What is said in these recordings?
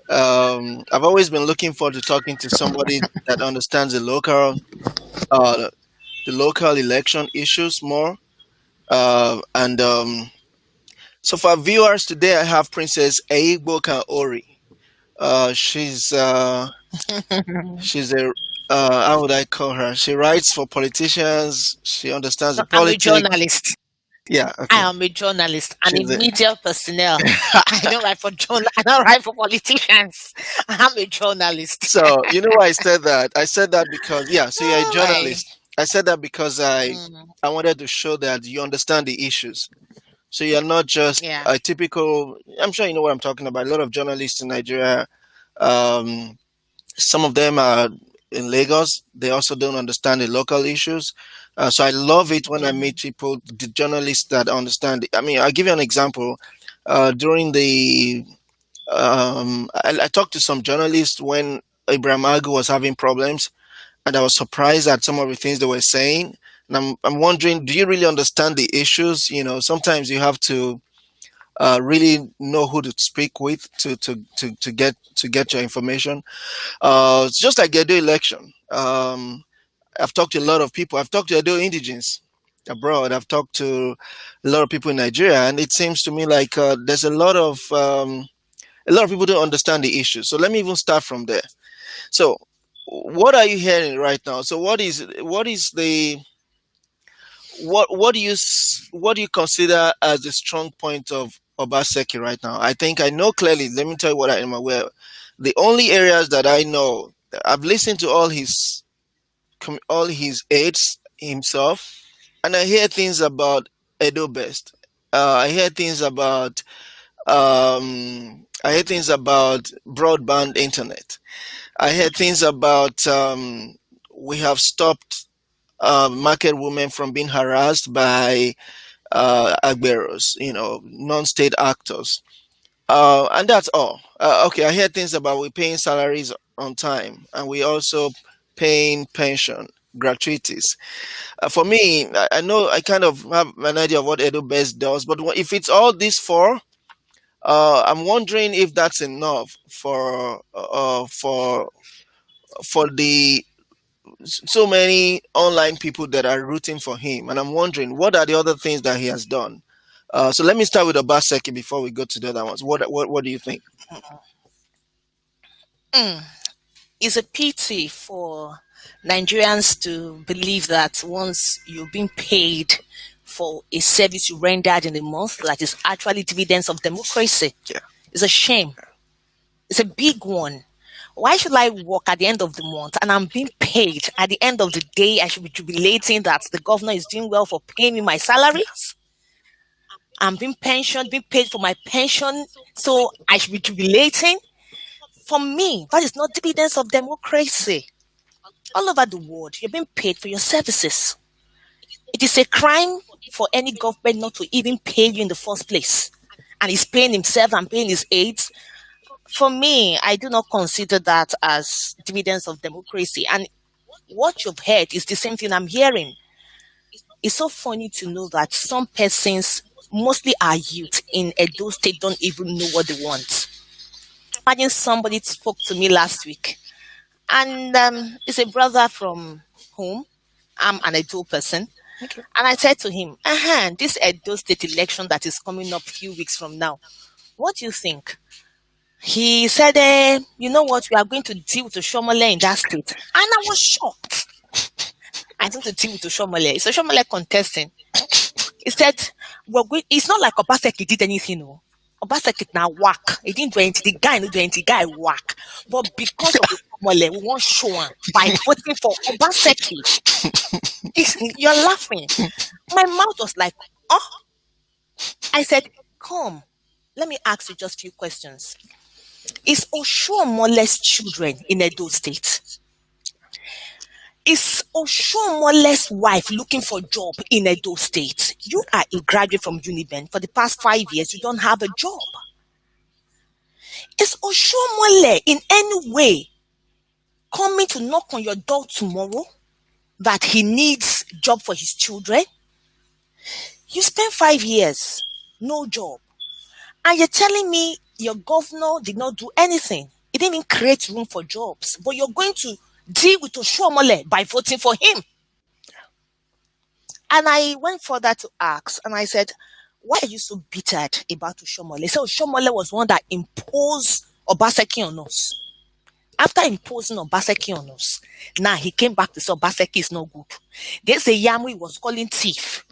I've always been looking forward to talking to somebody that understands uh, the local election issues more. And So for our viewers today, I have Princess Aigboka Ori. Uh, she's uh, she's a how would I call her? She writes for politicians. She understands No, the I'm a politics. journalist. Yeah, I okay. am a journalist and a She's a media personnel. I don't write for I don't write for politicians. I'm a journalist. So you know why I said that? I said that because yeah. So you're a Oh my. journalist. I said that because Mm, I wanted to show that you understand the issues. So you're not just yeah. a typical. I'm sure you know what I'm talking about. A lot of journalists in Nigeria. Um, some of them are in Lagos. They also don't understand the local issues. So I love it when I Hmm. meet people, the journalists that understand it. I mean, I'll give you an example. During the I talked to some journalists when Ibrahim Agu was having problems, and I was surprised at some of the things they were saying. And I'm wondering, do you really understand the issues? Sometimes you have to really know who to speak with to get your information. It's just like the Edo election. I've talked to a lot of people. I've talked to Edo indigenes abroad. I've talked to a lot of people in Nigeria, and it seems to me like there's a lot of people don't understand the issue. So let me even start from there. So, what are you hearing right now? So, what is the what do you consider as the strong point of Obaseki right now? I think I know clearly. Let me tell you what I am aware of. The only areas that I know, I've listened to all his aides himself, and I hear things about Edo Best. I hear things about broadband internet. I heard things about we have stopped market women from being harassed by agberos, non-state actors, and that's all. Okay, I heard things about we paying salaries on time, and we also paying pension gratuities. For me, I know I kind of have an idea of what Edo Best does, but if it's all these four, I'm wondering if that's enough for the so many online people that are rooting for him, and I'm wondering what are the other things that he has done. So let me start with Obaseki before we go to the other ones. What do you think? Mm. It's a pity for Nigerians to believe that once you've been paid for a service you rendered in a month, that is actually dividends of democracy. Yeah. It's a shame. It's a big one. Why should I work at the end of the month and I'm being paid at the end of the day? I should be jubilating that the governor is doing well for paying me my salaries. I'm being pensioned, being paid for my pension, so I should be jubilating. For me, that is not dividends of democracy. All over the world, you're being paid for your services. It is a crime for any government not to even pay you in the first place. And he's paying himself and paying his aides. For me, I do not consider that as dividends of democracy. And what you've heard is the same thing I'm hearing. It's so funny to know that some persons, mostly our youth in Edo State, don't even know what they want. Imagine somebody spoke to me last week, and it's a brother from home. I'm an Edo person. Okay. And I said to him, this Edo State election that is coming up a few weeks from now, what do you think? He said, you know what, we are going to deal with Oshomole in that state. And I was shocked. I think to deal with Oshomole. It's Oshomole contesting. He said, it's not like Obaseki did anything. No. Obaseki now whack. He didn't do anything. The guy didn't do anything. The guy whack. But because of Oshomole, we want show him by voting for Obaseki. You're laughing. My mouth was like, oh. I said, come, let me ask you just a few questions. Is Oshuomole's children in Edo State? Is Oshuomole's wife looking for a job in Edo State? You are a graduate from Uniben. For the past 5 years, you don't have a job. Is Oshuomole in any way coming to knock on your door tomorrow that he needs job for his children? You spent 5 years, no job. And you're telling me Your governor did not do anything. He didn't even create room for jobs. But you're going to deal with Oshomole by voting for him. And I went further to ask, and I said, why are you so bitter about Oshomole? He said Oshomole was one that imposed Obaseki on us. After imposing Obaseki on us, now he came back to say Obaseki is not good. There's a Yamu he was calling thief.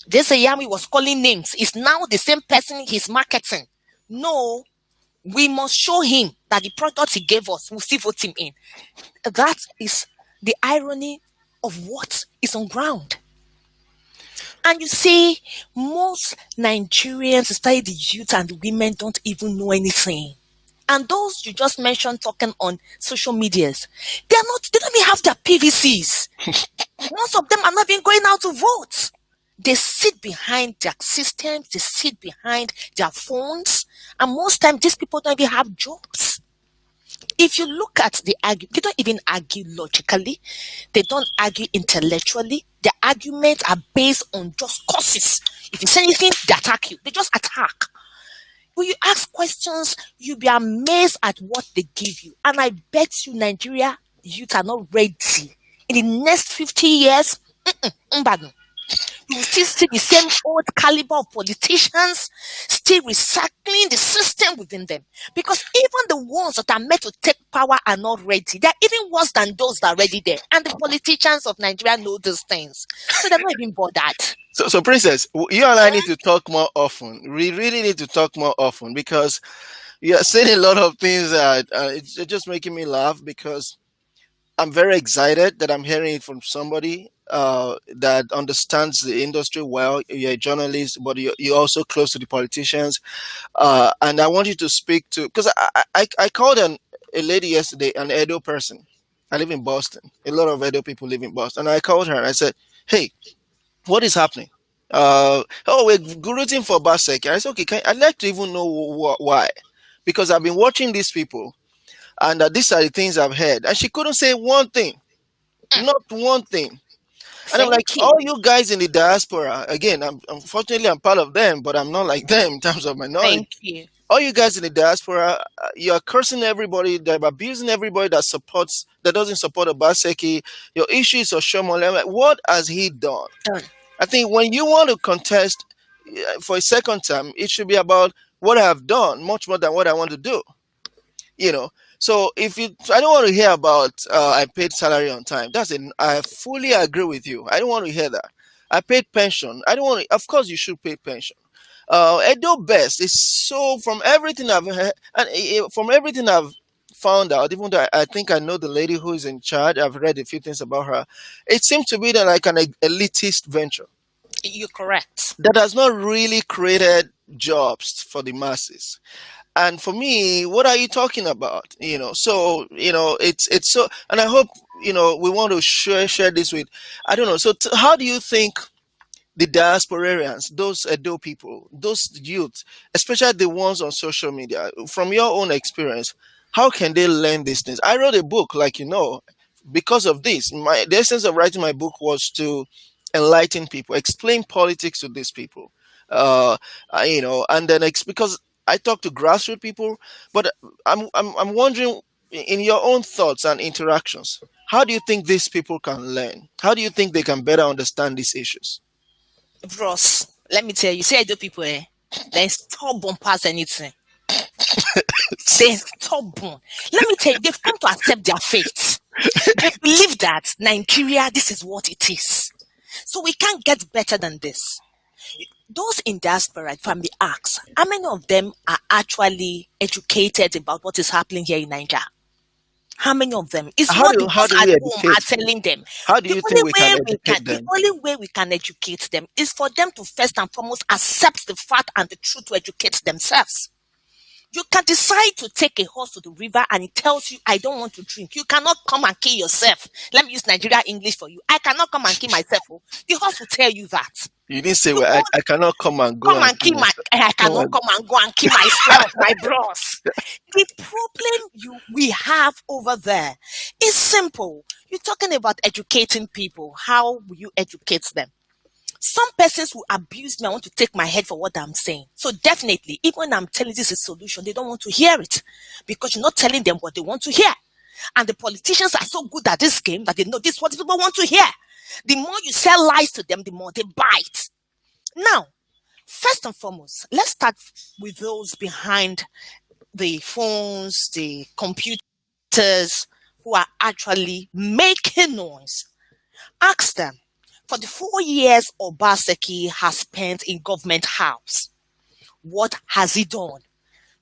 There's a Yamu he was calling names. It's now the same person he's marketing. No, we must show him that the product he gave us, we'll still vote him in. That is the irony of what is on ground. And you see, most Nigerians, especially the youth and the women, don't even know anything. And those you just mentioned talking on social medias, they don't even have their PVCs. Most of them are not even going out to vote. They sit behind their systems, they sit behind their phones, and most times these people don't even have jobs. If you look at the argument, they don't even argue logically, they don't argue intellectually. Their arguments are based on just causes. If you say anything, they attack you. They just attack. When you ask questions, you'll be amazed at what they give you. And I bet you Nigeria youth are not ready. In the next 50 years, mbadu, you will still see the same old caliber of politicians still recycling the system within them. Because even the ones that are meant to take power are not ready. They're even worse than those that are already there. And the politicians of Nigeria know these things. So they're not even bothered. So, Princess, you and I need to talk more often. We really need to talk more often because you're saying a lot of things that it's just making me laugh because I'm very excited that I'm hearing it from somebody that understands the industry well. You're a journalist, but you're also close to the politicians. And I want you to speak to, because I called a lady yesterday, an Edo person. I live in Boston. A lot of Edo people live in Boston. And I called her and I said, hey, what is happening? Oh, we're rooting for Basek. I said, okay, I'd like to even know why. Because I've been watching these people and these are the things I've heard. And she couldn't say one thing, not one thing. And I'm like, Thank all you. you guys in the diaspora, again, unfortunately I'm part of them, but I'm not like them in terms of my knowledge. Thank you. All you guys in the diaspora, you're cursing everybody, they're abusing everybody that doesn't support Obaseki. Your issue is Oshomole. I'm like, what has he done? Done. I think when you want to contest for a second time, it should be about what I have done, much more than what I want to do. You know. So if you, I don't want to hear about I paid salary on time. I fully agree with you. I don't want to hear that. I paid pension. I don't want to. Of course, you should pay pension. Edo Best is so from everything I've heard, and from everything I've found out, even though I think I know the lady who is in charge, I've read a few things about her. It seems to be that like an elitist venture You're correct. that has not really created jobs for the masses. And for me, what are you talking about? So it's so, and I hope we want to share this with. I don't know. So how do you think the diasporarians, those Edo people, those youth, especially the ones on social media, from your own experience, how can they learn these things? I wrote a book, like because of this. The essence of writing my book was to enlighten people, explain politics to these people, uh, and then because I talk to grassroots people, but I'm wondering, in your own thoughts and interactions, how do you think these people can learn? How do you think they can better understand these issues? Bros, let me tell you, see, I do people, they're stubborn past anything. They're stubborn. Let me tell you, they've come to accept their fate. They believe that Nigeria, this is what it is. So we can't get better than this. Those in diaspora, if I may ask, how many of them are actually educated about what is happening here in Nigeria? How many of them? It's How not do the how ones do at we home educate are them? telling them. How do you think we can educate The them? only way we can educate them is for them to first and foremost accept the fact and the truth to educate themselves. You can decide to take a horse to the river and it tells you, I don't want to drink. You cannot come and kill yourself. Let me use Nigeria English for you. I cannot come and kill myself. Oh. The horse will tell you that. You didn't say, You well, go I cannot come and go come and and kill kill my myself. I Come cannot and come and go and kill myself, my bros. The problem we have over there is simple. You're talking about educating people. How will you educate them? Some persons will abuse me. I want to take my head for what I'm saying. So definitely, even when I'm telling this is a solution, they don't want to hear it because you're not telling them what they want to hear. And the politicians are so good at this game that they know this is what people want to hear. The more you sell lies to them, the more they bite. Now, first and foremost, let's start with those behind the phones, the computers who are actually making noise. Ask them, for the 4 years Obaseki has spent in government house, what has he done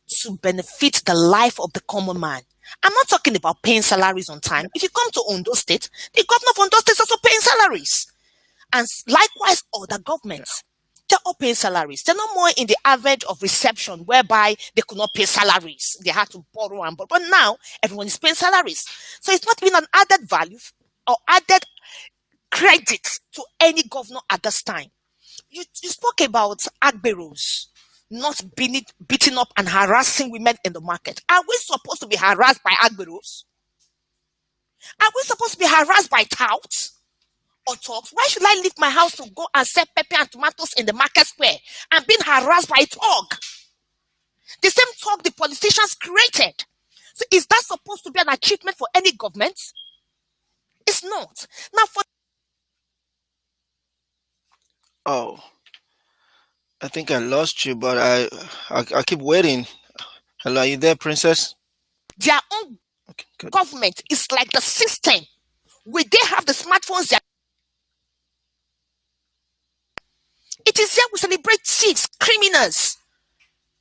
to benefit the life of the common man? I'm not talking about paying salaries on time. If you come to Ondo State, the governor of Ondo State is also paying salaries. And likewise, other governments. They're all paying salaries. They're not more in the average of reception whereby they could not pay salaries. They had to borrow and borrow. But now everyone is paying salaries. So it's not been an added value or added credit to any governor at this time. You spoke about Agberos not being beating up and harassing women in the market. Are we supposed to be harassed by Agberos? Are we supposed to be harassed by touts or talks? Why should I leave my house to go and sell pepper and tomatoes in the market square and being harassed by a talk? The same talk the politicians created. So is that supposed to be an achievement for any government? It's not. Now for Oh, I think I lost you, but I keep waiting. Hello, are you there, princess? their own Okay, good. government, it's like the system. Will they have the smartphones? It is here we celebrate thieves, criminals.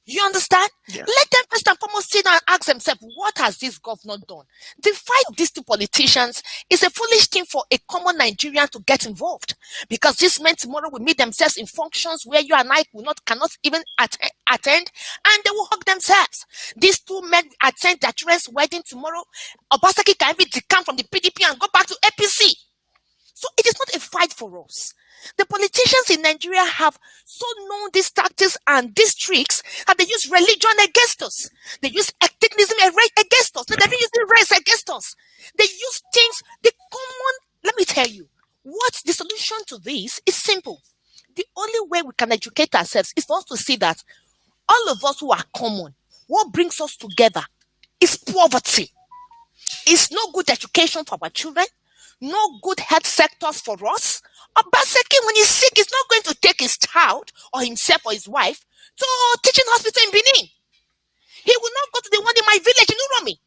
You understand? Yeah. Let them first and foremost sit down and ask themselves, what has this governor done? The fight of these two politicians is a foolish thing for a common Nigerian to get involved. Because this men tomorrow will meet themselves in functions where you and I cannot even attend, and they will hug themselves. These two men will attend their children's wedding tomorrow. Obaseki can even decamp from the PDP and go back to APC. So it is not a fight for us. The politicians in Nigeria have so known these tactics and these tricks that they use religion against us. They use ethnicism against us. They've been using race against us. They use things, the common, let me tell you, what the solution to this is simple. The only way we can educate ourselves is for us to see that all of us who are common, what brings us together is poverty. It's no good education for our children, no good health sectors for us. Obaseki, when he's sick, is not going to take his child or himself or his wife to teaching hospital in Benin. He will not go to the one in my village in Uromi.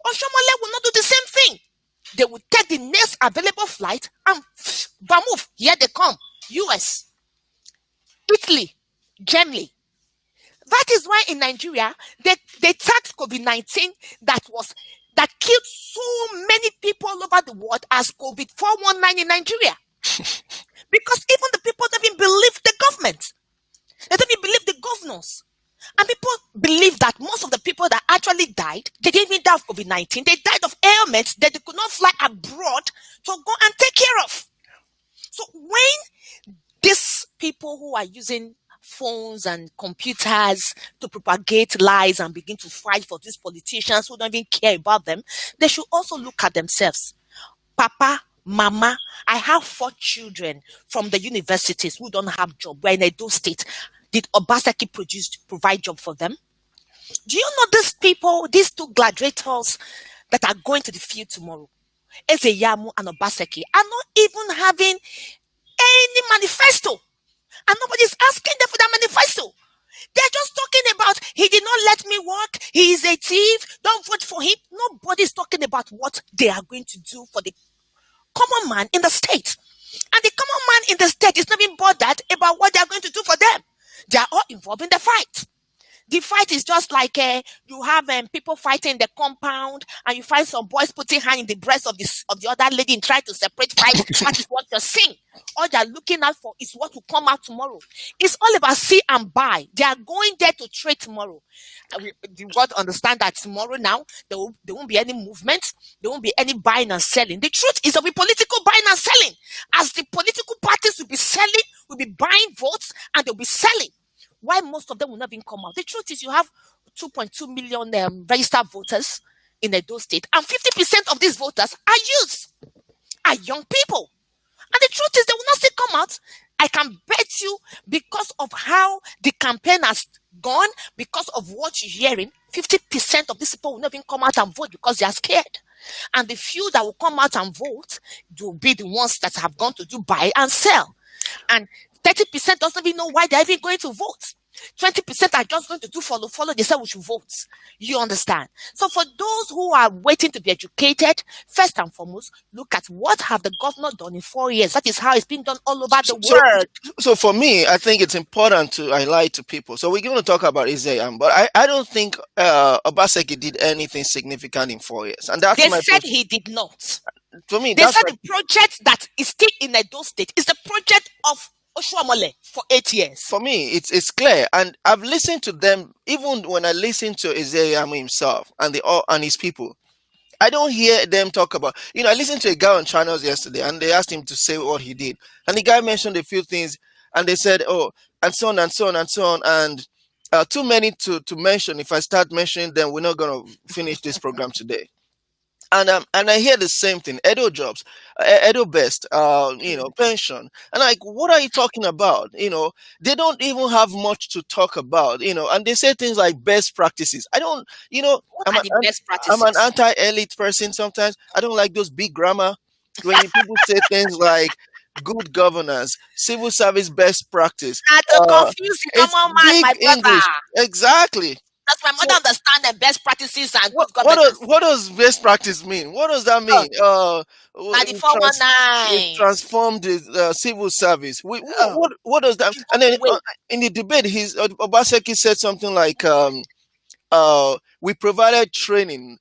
Oshomole will not do the same thing. They will take the next available flight and move. Here they come. US, Italy, Germany. That is why in Nigeria they taxed COVID-19 that killed so many people all over the world as COVID 419 in Nigeria. Because even the people don't even believe the government. They don't even believe the governors. And people believe that most of the people that actually died, they didn't even die of COVID-19. They died of ailments that they could not fly abroad to go and take care of. So when these people who are using phones and computers to propagate lies and begin to fight for these politicians who don't even care about them, they should also look at themselves. Papa, Mama, I have 4 children from the universities who don't have job. We're in Edo State. Did Obaseki provide job for them? Do you know these people, these 2 gladiators that are going to the field tomorrow, Ize-Iyamu and Obaseki, are not even having any manifesto. And nobody's asking them for that manifesto. They're just talking about, he did not let me work, he is a thief, don't vote for him. Nobody's talking about what they are going to do for the common man in the state. And the common man in the state is not even bothered about what they are going to do for them. They are all involved in the fight. The fight is just like you have people fighting in the compound, and you find some boys putting hand in the breast of the other lady and trying to separate fight. That is what you're seeing. All they're looking out for is what will come out tomorrow. It's all about see and buy. They are going there to trade tomorrow. You got to understand that tomorrow now there won't be any movement. There won't be any buying and selling. The truth is there'll be political buying and selling. As the political parties will be selling, will be buying votes, and they'll be selling. Why most of them will not even come out? The truth is you have 2.2 million registered voters in Edo State, and 50% of these voters are youth, are young people. And the truth is, they will not still come out. I can bet you, because of how the campaign has gone, because of what you're hearing, 50% of these people will not even come out and vote because they are scared. And the few that will come out and vote will be the ones that have gone to do buy and sell. And 30% doesn't even know why they're even going to vote. 20% are just going to do follow, follow. They say we should vote. You understand? So for those who are waiting to be educated, first and foremost, look at what have the governor done in 4 years. That is how it's been done all over the So, world. so for me, I think it's important to highlight to people. So we're going to talk about Ize-Iyamu, but I don't think Obaseki did anything significant in 4 years, and that's They my said he did not. for me. They That's said my the project that is still in Edo State is the project of Oshuamole for 8 years. for me. It's clear, and I've listened to them even when I listen to Ize-Iyamu himself and the all and his people. I don't hear them talk about. I listened to a guy on channels yesterday, and they asked him to say what he did, and the guy mentioned a few things, and they said, "Oh, and so on and so on and so on," and too many to mention. If I start mentioning them, we're not gonna finish this program today. And I hear the same thing. Edo jobs, Edo best, pension, and like, what are you talking about? They don't even have much to talk about. And they say things like best practices. I don't, What I'm are an the best I'm an practices? anti-elite person. Sometimes I don't like those big grammar when people say things like good governance, civil service best practice. Not to Uh, confuse the it's common man, big my brother. English, exactly. That's my So mother understand the best practices and what good what does, governance. what does best practice mean? What does that Oh, mean? now the We we've 419. transformed the civil service. Oh, What does that? you And don't then wait. in the debate, Obaseki said something like, we provided training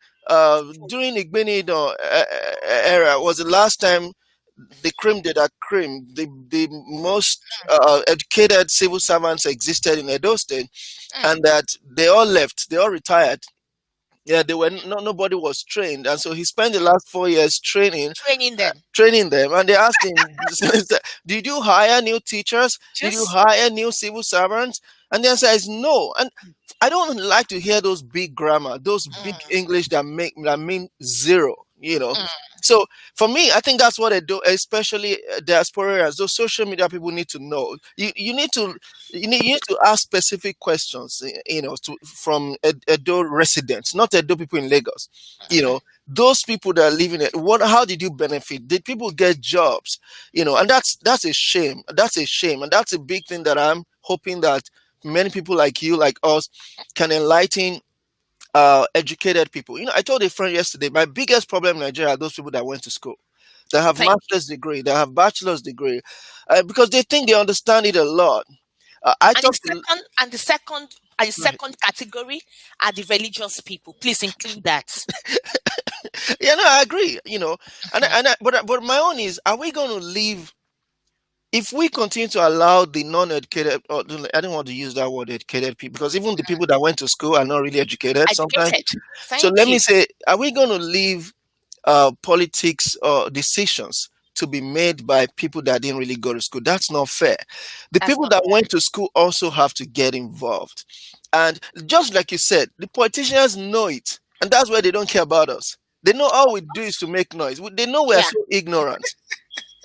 during the Benin era was the last time the cream de la cream, the most educated civil servants existed in Edo State, Mm, and that they all left, they all retired. Yeah, they were nobody was trained, and so he spent the last 4 years training them. training them. And they asked him, "Did you hire new teachers? Did you Just hire new civil servants?" And the answer is no. And I don't like to hear those big grammar, those big mm, English that mean zero. mm, So for me, I think that's what they do, especially diasporans. Those social media people need to know. You need to ask specific questions. From Edo residents, not Edo people in Lagos. Those people that are living it. How did you benefit? Did people get jobs? And that's a shame. That's a shame, and that's a big thing that I'm hoping that many people like you, like us, can enlighten educated people. I told a friend yesterday, my biggest problem in Nigeria are those people that went to school, that have thank you. master's degree, that have bachelor's degree, because they think they understand it a lot. I And the talk to, second and the second and the second category are the religious people. Please include that. yeah, no, I agree. But my own is, are we going to leave? If we continue to allow the non-educated, or I don't want to use that word educated people, because even the people that went to school are not really educated sometimes. Educated. So Thank let me you. say, are we going to leave politics or decisions to be made by people that didn't really go to school? That's not fair. The That's people not that fair. went to school also have to get involved. And just like you said, the politicians know it. And that's why they don't care about us. They know all we do is to make noise. They know we are Yeah, so ignorant.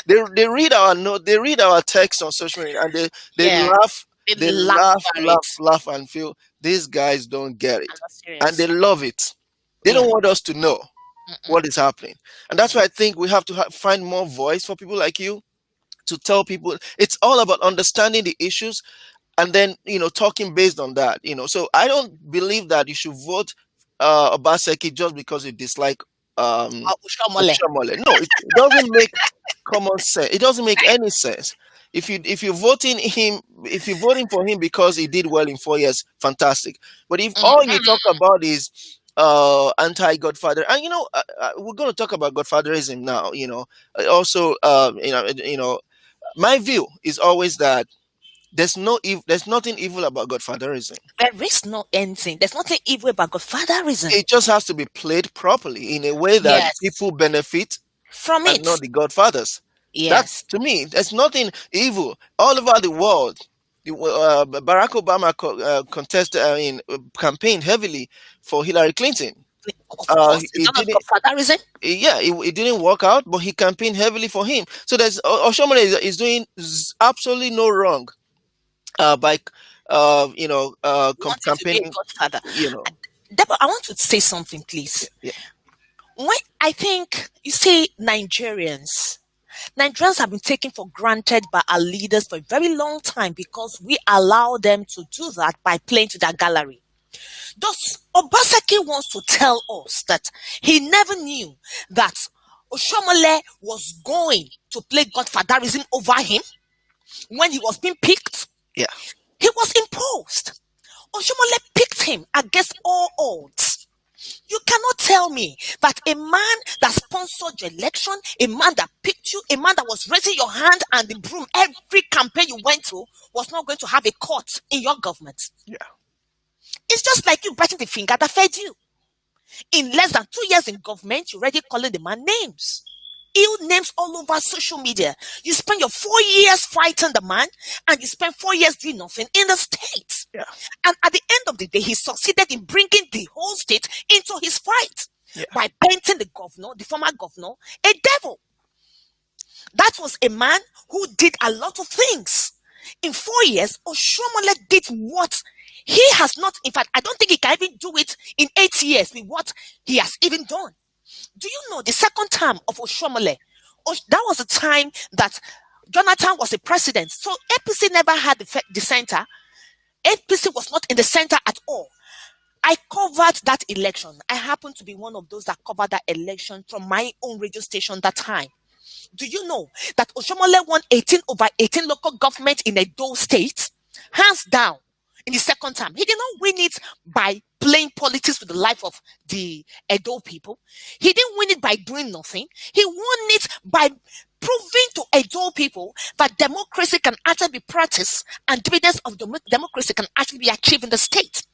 They read our note, they read our text on social media, and they yeah. laugh, They they laugh laugh, over it. laugh, laugh, and feel these guys don't get I'm it. not And they serious. love it. They Yeah. don't want us to know Mm-mm, what is happening. And that's why I think we have to find more voice for people like you to tell people. It's all about understanding the issues, and then talking based on that. So I don't believe that you should vote Obaseki just because you dislike Ushomole. Oshiomhole. No, it doesn't make common sense. It doesn't make any sense. If you're voting for him because he did well in 4 years, fantastic. But if all you talk about is anti-Godfather, and we're going to talk about Godfatherism now. Also, my view is always that there's nothing evil about Godfatherism. There is no anything. There's nothing evil about Godfatherism. It just has to be played properly in a way that Yes. people benefit From and not it. the godfathers. That, Yes. to me, there's nothing evil all over the world. Barack Obama campaigned heavily for Hillary Clinton. Of course, it's He not didn't. godfatherism. Yeah, it didn't work out, but he campaigned heavily for him. So there's Oshomole is doing absolutely no wrong by Wanting to be a campaigning. godfather. You know, Deborah, I want to say something, please. yeah, When I think you say Nigerians have been taken for granted by our leaders for a very long time because we allow them to do that by playing to their gallery. Thus, Obaseki wants to tell us that he never knew that Oshomole was going to play godfatherism over him when he was being picked. yeah, He was imposed. Oshomole picked him against all odds. You cannot tell me that a man that sponsored your election, a man that picked you, a man that was raising your hand and the broom every campaign you went to was not going to have a court in your government. yeah, It's just like you biting the finger that fed you. In less than 2 years in government, you're already calling the man names. Ill names all over social media. You spend your 4 years fighting the man, and you spend 4 years doing nothing in the state. yeah, And at the end of the day, he succeeded in bringing the whole state into his fight yeah, by painting the governor, the former governor, a devil. That was a man who did a lot of things. In 4 years, Oshomole did what he has not, in fact, I don't think he can even do it in 8 years with what he has even done. Do you know the second term of Oshomole? That was the time that Jonathan was the president. So APC never had the center. APC was not in the center at all. I covered that election. I happened to be one of those that covered that election from my own radio station that time. Do you know that Oshomole won 18 over 18 local government in Edo state? Hands down. In the second time, he did not win it by playing politics with the life of the Edo people. He didn't win it by doing nothing. He won it by proving to Edo people that democracy can actually be practiced and dividends of democracy can actually be achieved in the state.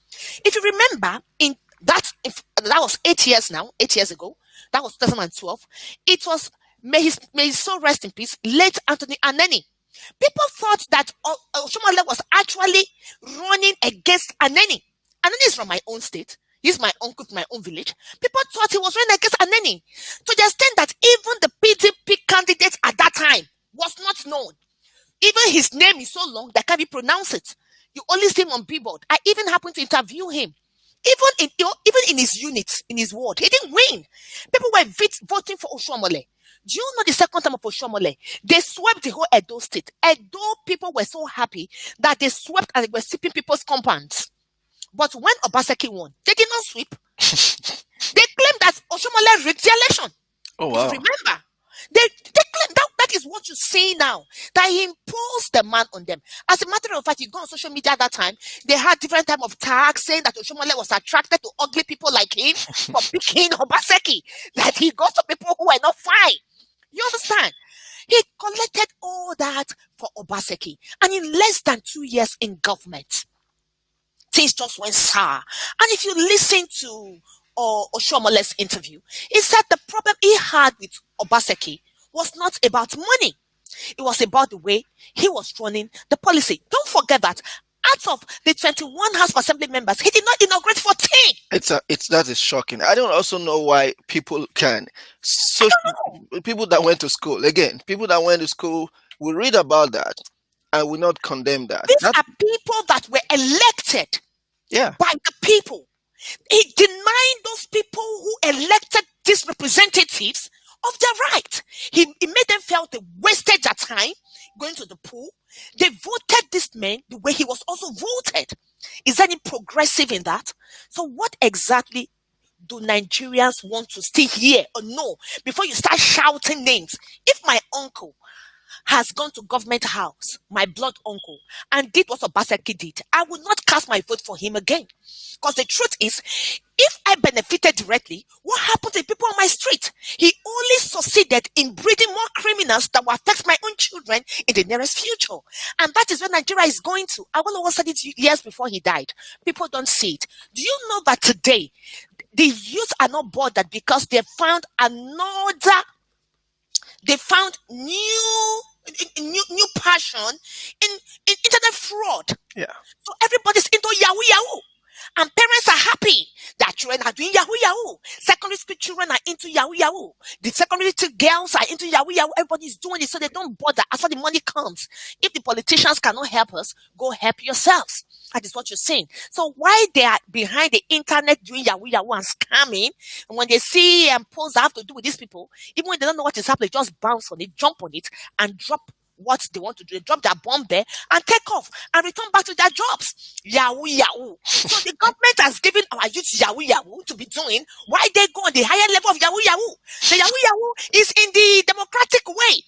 If you remember, in that if that was 8 years now, 8 years ago, that was 2012. It was may his soul rest in peace, late Anthony Aneni. People thought that Oshomole was actually running against Aneni. Aneni is from my own state. He's my uncle from my own village. People thought he was running against Aneni to the extent that even the PDP candidate at that time was not known. Even his name is so long that can't be pronounced it. You only see him on billboard. I even happened to interview him. Even in his unit, in his ward, he didn't win. People were voting for Oshomole. Do you know the second time of Oshomole? They swept the whole Edo state. Edo people were so happy that they swept and they were sweeping people's compounds. But when Obaseki won, they did not sweep. They claimed that Oshomole rigged the election. oh If you wow, remember, they claim that is what you see now. That he imposed the man on them. As a matter of fact, you go on social media at that time, they had different type of tags saying that Oshomole was attracted to ugly people like him for picking Obaseki. That he got to people who were not fine. You understand? He collected all that for Obaseki. And in less than 2 years in government, things just went sour. And if you listen to Oshomole's interview, he said the problem he had with Obaseki was not about money. It was about the way he was running the policy. Don't forget that out of the 21 House of Assembly members, he did not inaugurate 14. it's that is shocking. I don't also know why people can so people that went to school again, people that went to school will read about that and will not condemn that. These That are people that were elected yeah, by the people. He denied those people who elected these representatives of their right. He made them feel they wasted their time going to the pool. They voted this man the way he was also voted. Is there any progressive in that? So what exactly do Nigerians want to still hear or know before you start shouting names? If my uncle has gone to government house, my blood uncle, and did what Obaseki did, I will not cast my vote for him again. Because the truth is, if I benefited directly, what happened to the people on my street? He only succeeded in breeding more criminals that will affect my own children in the nearest future. And that is where Nigeria is going to. I will always said it years before he died. People don't see it. Do you know that today, the youth are not bothered because they found new passion in internet fraud. yeah, So everybody's into Yahoo Yahoo. And parents are happy that children are doing Yahoo Yahoo. Secondary school children are into Yahoo Yahoo. The secondary school girls are into Yahoo Yahoo. Everybody's doing it, so they don't bother. After the money comes, if the politicians cannot help us, go help yourselves. That is what you're saying. So why they are behind the internet doing Yahoo Yahoo and scamming, and when they see posts that have to do with these people, even when they don't know what is happening, they just bounce on it, jump on it, and drop what they want to do. They drop their bomb there and take off and return back to their jobs. Yahoo Yahoo. So the government has given our youth Yahoo Yahoo to be doing. Why they go on the higher level of Yahoo Yahoo? The Yahoo Yahoo is in the democratic way.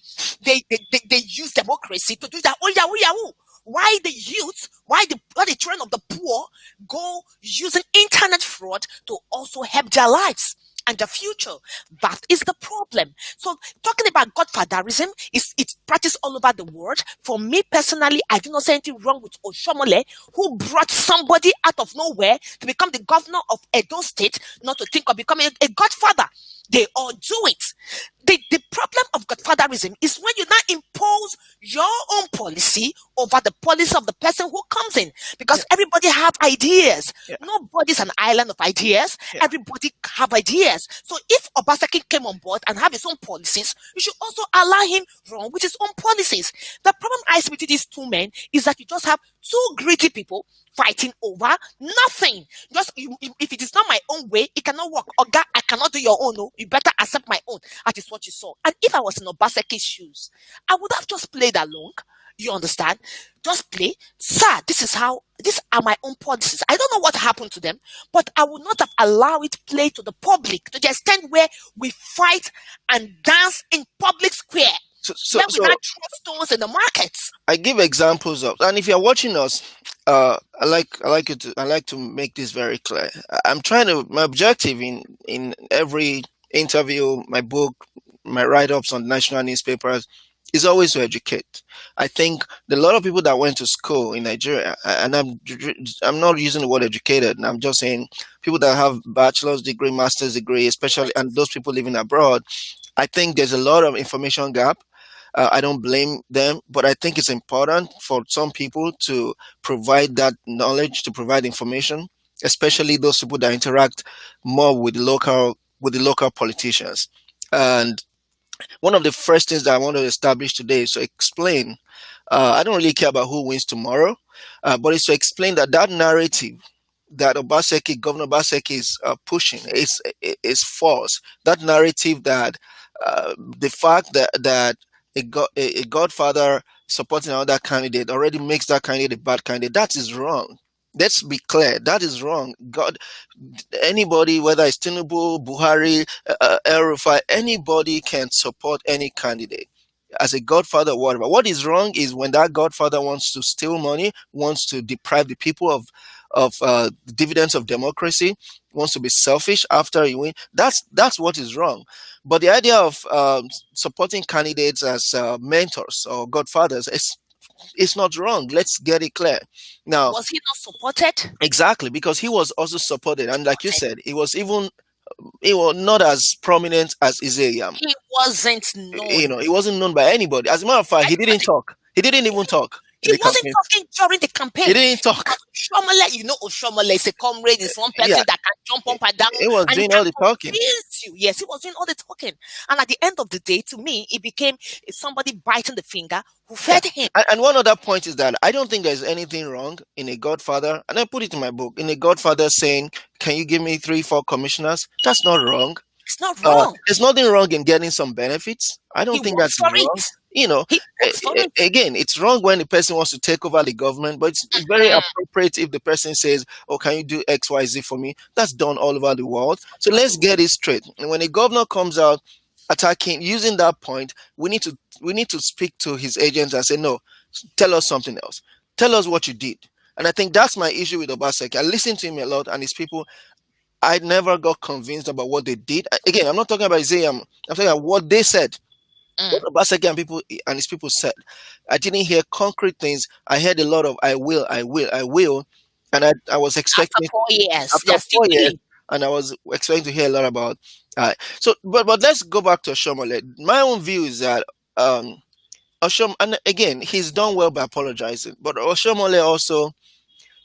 They use democracy to do their own Yahoo Yahoo. Why the youth, why the children of the poor go using internet fraud to also help their lives and the future? That is the problem. So talking about godfatherism is it's practiced all over the world. For me personally, I do not see anything wrong with Oshomole, who brought somebody out of nowhere to become the governor of Edo State, not to think of becoming a godfather. They all do it. The problem of godfatherism is when you now impose your own policy over the policy of the person who comes in, Yeah, because everybody have ideas. yeah, Nobody's an island of ideas. yeah. Everybody have ideas. So if Obaseki came on board and have his own policies, you should also allow him run with his own policies. The problem I see with these two men is that you just have two greedy people fighting over nothing. Just if it is not my own way, it cannot work. Oga, I cannot do your own. No, you better accept my own. That is what you saw. And if I was in Obaseki's shoes, I would have just played along. You understand? Just play. Sir, this is how, these are my own policies. I don't know what happened to them, but I would not have allowed it play to the public to the extent where we fight and dance in public square, So, so, where we so not throw stones in the markets. I give examples of, and if you're watching us, I like to make this very clear. I'm trying to, my objective in every interview, my book, my write-ups on national newspapers is always to educate. I think a lot of people that went to school in Nigeria, and I'm not using the word educated, and I'm just saying people that have bachelor's degree, master's degree, especially, and those people living abroad. I think there's a lot of information gap. I don't blame them, but I think it's important for some people to provide that knowledge, to provide information, especially those people that interact more with the local politicians. And one of the first things that I want to establish today is to explain. I don't really care about who wins tomorrow, but it's to explain that that narrative that Governor Obaseki is pushing is false. That narrative that the fact that a godfather supporting another candidate already makes that candidate a bad candidate. That is wrong. Let's be clear. That is wrong. God, anybody, whether it's Tinubu, Buhari, El Rufai, anybody can support any candidate as a godfather or whatever. What is wrong is when that godfather wants to steal money, wants to deprive the people of dividends of democracy, wants to be selfish after you win. That's what is wrong. But the idea of supporting candidates as mentors or godfathers is not wrong. Let's get it clear. Now, Was he not supported? exactly, because he was also supported, and like you Supported. said, he was not as prominent as Ize-Iyamu. He wasn't You known. know, he wasn't known by anybody. As a matter of fact, he didn't Anybody. talk. He didn't even talk in He the wasn't campaign. talking during the He campaign. didn't talk. Because Oshomole, Oshomole is a comrade, is one Yeah, person that can jump up and down he was and he doing can all the talking. convince you. Yes, he was doing all the talking. And at the end of the day, to me, it became somebody biting the finger who Yeah. fed him. And one other point is that I don't think there's anything wrong in a godfather, and I put it in my book, in a godfather saying, "Can you give me three, four commissioners?" That's not wrong. It's not wrong. There's nothing wrong in getting some benefits. I He don't think that works is for wrong. it. You know, He works for it. again, it's wrong when the person wants to take over the government, but it's very Mm, appropriate if the person says, "Oh, can you do X, Y, Z for me?" That's done all over the world. So over let's the world. get it straight. And when a governor comes out attacking, using that point, we need to speak to his agents and say, "No, tell us something else. Tell us what you did." And I think that's my issue with Obaseki. I listen to him a lot, and his people, I never got convinced about what they did. Again, I'm not talking about Isaiah. I'm talking about what they said. What Mm. Obaseki and his people said. I didn't hear concrete things. I heard a lot of "I will, I will, I will," and I was After expecting 4 years, after they're still 4 years, willing. and I was expecting to hear a lot about. But let's go back to Oshomole. My own view is that Oshom, and again, he's done well by apologizing, but Oshomole also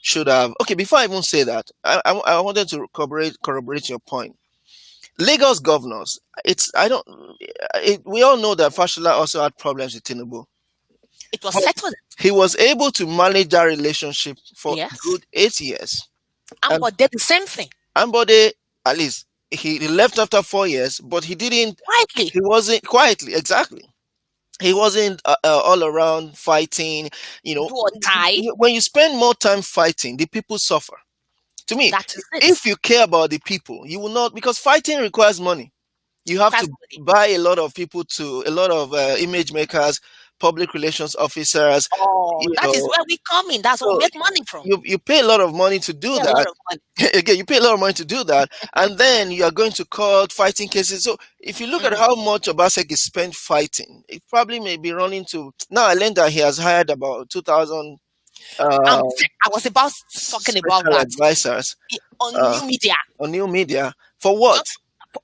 should have. Okay, before I even say that, I wanted to corroborate your point. Lagos governors, it's I don't. We all know that Fashola also had problems with Tinubu, It was but settled. he was able to manage that relationship for Yes. good 8 years. And Amber did the same thing. Ambode, at least he left after 4 years, but he didn't. Quietly. He wasn't quietly exactly. He wasn't all around fighting. You know, Do or die. when you spend more time fighting, the people suffer. To me, That is it. if you care about the people, you will not, because fighting requires money. You have Requires to money. buy a lot of people, to a lot of image makers, public relations officers. Oh, You that is know, where we come in. That's where we so make money from. you pay a lot of money to do Pay a lot that. of money. Again, you pay a lot of money to do that, and then you are going to court fighting cases. So if you look at Mm. how much Obaseki spent fighting, it probably may be running to now. I learned that he has hired about 2,000 uh, I was about talking about special that advisors on uh, new media. on new media. For what? Just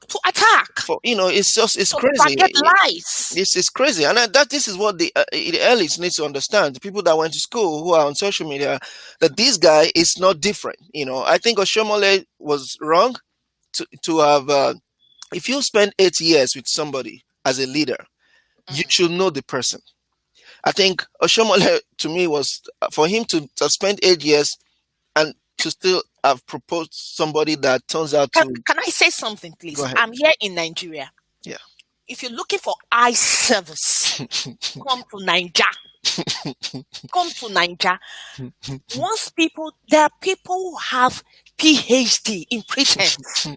to attack, For it's to crazy. propagate lies. This is crazy, and that this is what the elites need to understand. The people that went to school who are on social media, that this guy is not different. I think Oshomole was wrong to have. If you spend 8 years with somebody as a leader, you Mm. should know the person. I think Oshomole to me was for him to spend 8 years and to still have proposed somebody that turns out Can, to can I say something, go please? ahead. I'm here in Nigeria. Yeah. If you're looking for eye service, come to Niger. Come to Niger. There are people who have PhD in pretense.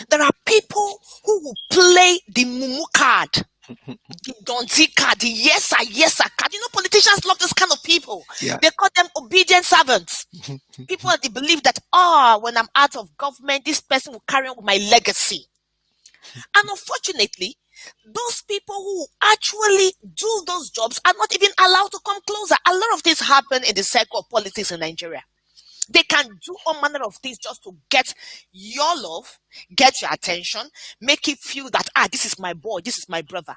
There are people who will play the mumu card, the Donti card, the yes sir card. Politicians love those kind of people. Yeah. They call them obedient servants. People that they believe that, when I'm out of government, this person will carry on with my legacy. And unfortunately, those people who actually do those jobs are not even allowed to come closer. A lot of things happen in the circle of politics in Nigeria. They can do all manner of things just to get your love, get your attention, make you feel that, this is my boy, this is my brother.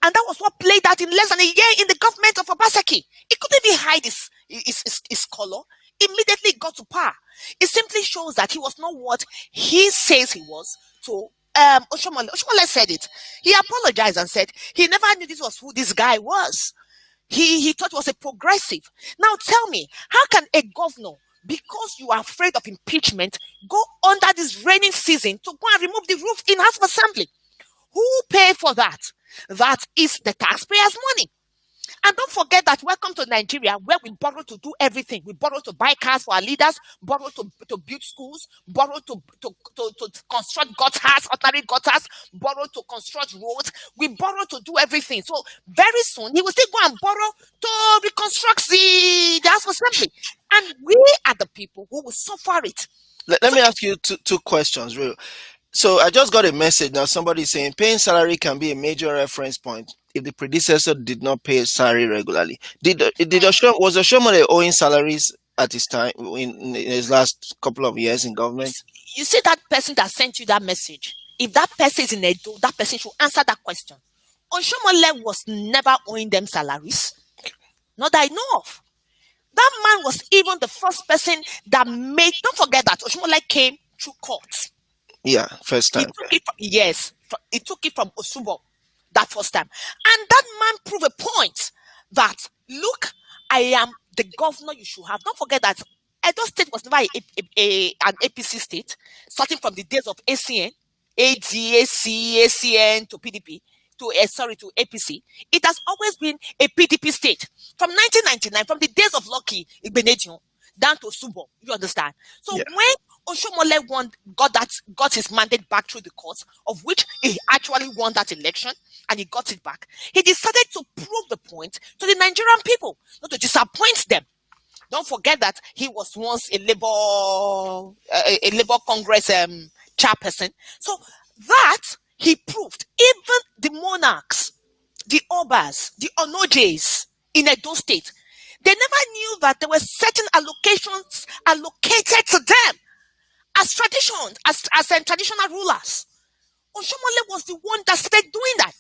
And that was what played out in less than a year in the government of Obaseki. He couldn't even hide his color. Immediately got to power. It simply shows that he was not what he says he was to Oshomole. Oshomole said it. He apologized and said he never knew this was who this guy was. He thought he was a progressive. Now tell me, how can a governor, because you are afraid of impeachment, go under this raining season to go and remove the roof in House of Assembly? Who pay for that? That is the taxpayers' money. And don't forget that welcome to Nigeria, where we borrow to do everything. We borrow to buy cars for our leaders, borrow to build schools, borrow to construct gutters, ordinary gutters, borrow to construct roads. We borrow to do everything. So very soon he will still go and borrow to reconstruct the House of Assembly. And we are the people who will suffer it. Let So me ask you two questions, real. So I just got a message now. Somebody saying paying salary can be a major reference point if the predecessor did not pay his salary regularly. Was Oshomole owing salaries at his time in his last couple of years in government? you see that person that sent you that message. If that person is in Edo, that person should answer that question. Oshomole was never owing them salaries. Not that I know of. That man was even the first person that made. Don't forget that Oshomole came through court. Yeah, first He time. took it from, yes, he took it from Osubo that first time. And that man proved a point that, look, I am the governor you should have. Don't forget that Edo State was never an APC state, starting from the days of ACN, ADAC, ACN to PDP, to APC. It has always been a PDP state. From 1999, from the days of Lucky Igbenedion, down to Subo. You understand? So Yeah. when Oshomole got his mandate back through the courts, of which he actually won that election and he got it back, he decided to prove the point to the Nigerian people, not to disappoint them. Don't forget that he was once a Labour Congress chairperson. So that he proved. Even the monarchs, the Obas, the Onojes in Edo State, they never knew that there were certain allocations allocated to them as traditions, as traditional rulers. Oshomole was the one that started doing that.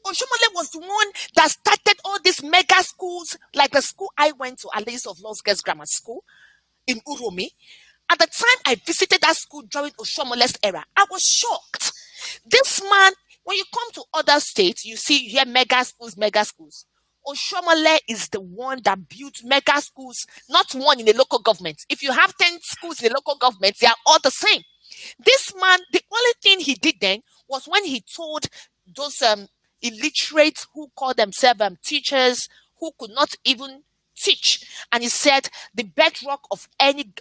Oshomole was the one that started all these mega schools, like the school I went to, Alice of Lost Girls Grammar School. in Uromi. At the time I visited that school during Oshomole's era, I was shocked. This man, when you come to other states, you hear mega schools, mega schools. Oshomole is the one that built mega schools, not one in the local government. If you have 10 schools in the local government, they are all the same. This man, the only thing he did then was when he told those illiterates who call themselves teachers, who could not even teach, and he said the bedrock of any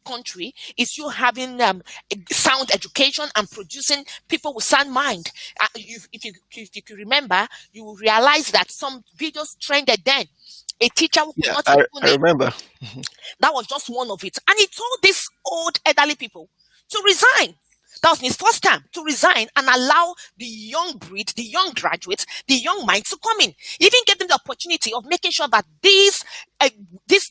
country is you having a sound education and producing people with sound mind. If you could remember, you will realize that some videos trended then. A teacher who could Yeah, not I even remember. that was just one of it. And he told these old elderly people to resign. That was his first time to resign and allow the young breed, the young graduates, the young minds to come in. He even gave them the opportunity of making sure that these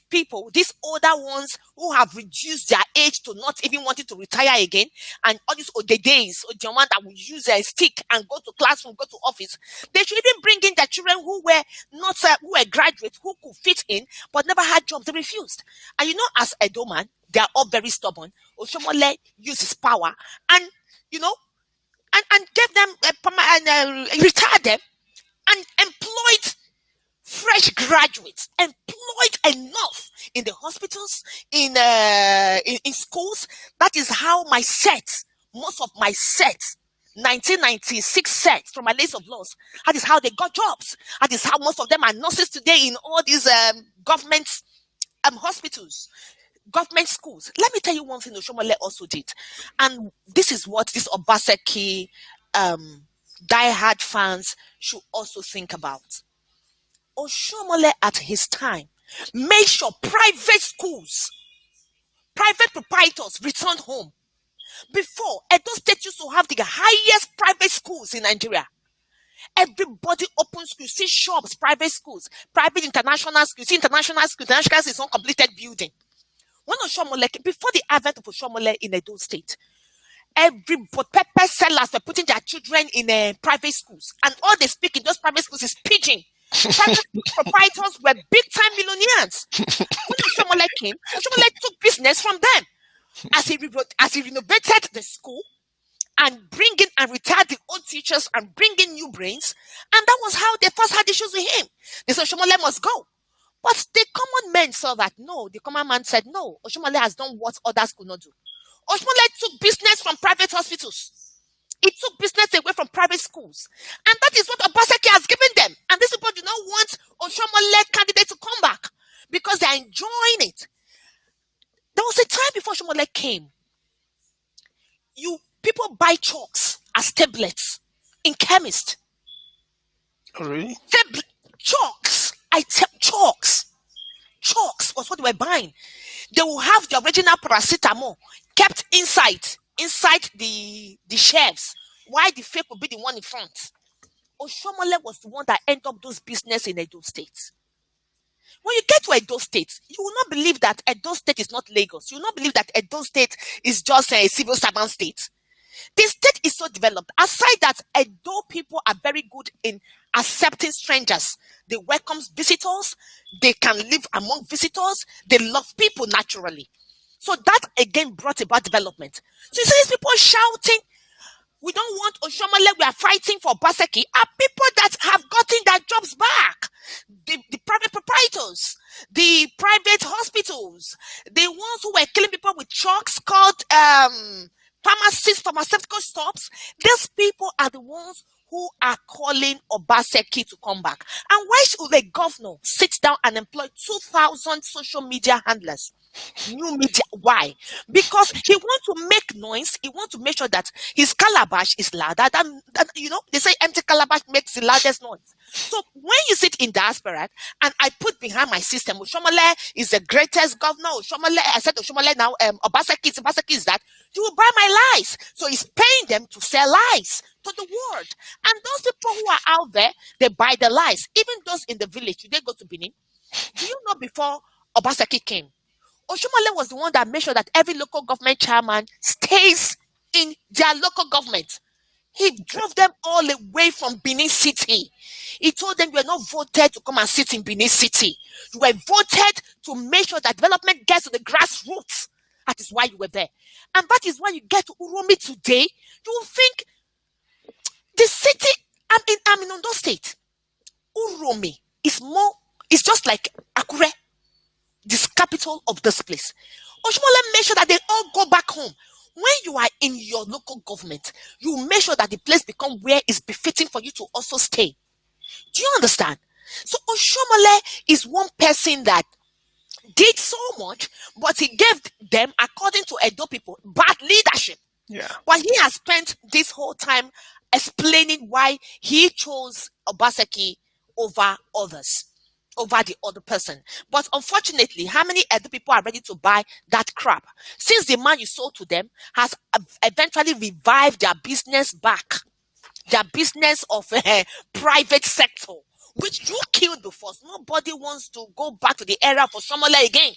people, these older ones who have reduced their age to not even wanting to retire again, and all these old days, or the one that will use a stick and go to classroom, go to office, they should even bring in their children who were not who were graduates who could fit in but never had jobs. They refused. And you know, as a doorman, they are all very stubborn. Oshomole used his power and you know and gave them retired them and employed fresh graduates, employed enough in the hospitals, in schools. That is how my set, most of my set, 1996 sets from my list of laws. That is how they got jobs. That is how most of them are nurses today in all these government hospitals, government schools. Let me tell you one thing Oshomole also did. And this is what this Obaseki diehard fans should also think about. Oshomole at his time made sure private schools, private proprietors returned home. Before, Edo State used to have the highest private schools in Nigeria. Everybody open schools, see shops, private schools, private international schools, see international schools. International schools is uncompleted building. When Oshomole, before the advent of Oshomole in Edo State, every pepper sellers were putting their children in private schools, and all they speak in those private schools is pidgin. Private proprietors were big time millionaires. When Oshomole came, Oshomole took business from them as he renovated the school and bring in and retire the old teachers and bring in new brains. And that was how they first had issues with him. They said Oshomole must go. But the common man saw that no, the common man said no, Oshomole has done what others could not do. Oshomole took business from private hospitals. It took business away from private schools. And that is what Obaseki has given them. And these people do not want Oshomole candidate to come back because they are enjoying it. There was a time before Oshomole came. People buy chalks as tablets in chemists. Oh, really? Chalks. Chalks. Chalks was what they were buying. They will have the original paracetamol kept inside the shelves. Why the fake will be the one in front? Oshomole was the one that ended up those business in Edo State. When you get to Edo State, you will not believe that Edo State is not Lagos. You will not believe that Edo State is just a civil servant state. The state is so developed. Aside that, Edo people are very good in accepting strangers. They welcome visitors. They can live among visitors. They love people naturally. So that again brought about development. So you see these people shouting, we don't want Oshomole, we are fighting for Obaseki, are people that have gotten their jobs back. The private proprietors, the private hospitals, the ones who were killing people with trucks called pharmacies, pharmaceutical stops. These people are the ones who are calling Obaseki to come back. And why should the governor sit down and employ 2,000 social media handlers? New media. Why? Because he wants to make noise. He wants to make sure that his calabash is louder than they say empty calabash makes the loudest noise. So when you sit in diaspora and I put behind my system, Oshomole is the greatest governor. Oshomole, I said Oshomole now, Obaseki is that, you will buy my lies. So he's paying them to sell lies to the world. And those people who are out there, they buy the lies. Even those in the village, do they go to Benin? Do you know before Obaseki came, Oshomole was the one that made sure that every local government chairman stays in their local government. He drove them all away from Benin City. He told them, you were not voted to come and sit in Benin City. You were voted to make sure that development gets to the grassroots. That is why you were there. And that is why you get to Uromi today. You will think the city, I'm in Ondo State. Uromi is more, it's just like Akure, this capital of this place. Oshimola make sure that they all go back home. When you are in your local government, you make sure that the place become where it's befitting for you to also stay. Do you understand? So Oshomole is one person that did so much, but he gave them, according to Edo people, bad leadership. Yeah. But he has spent this whole time explaining why he chose Obaseki over others, over the other person. But unfortunately, how many other people are ready to buy that crap? Since the man you sold to them has eventually revived their business back, their business of private sector, which you killed before. So nobody wants to go back to the era of Shomole again,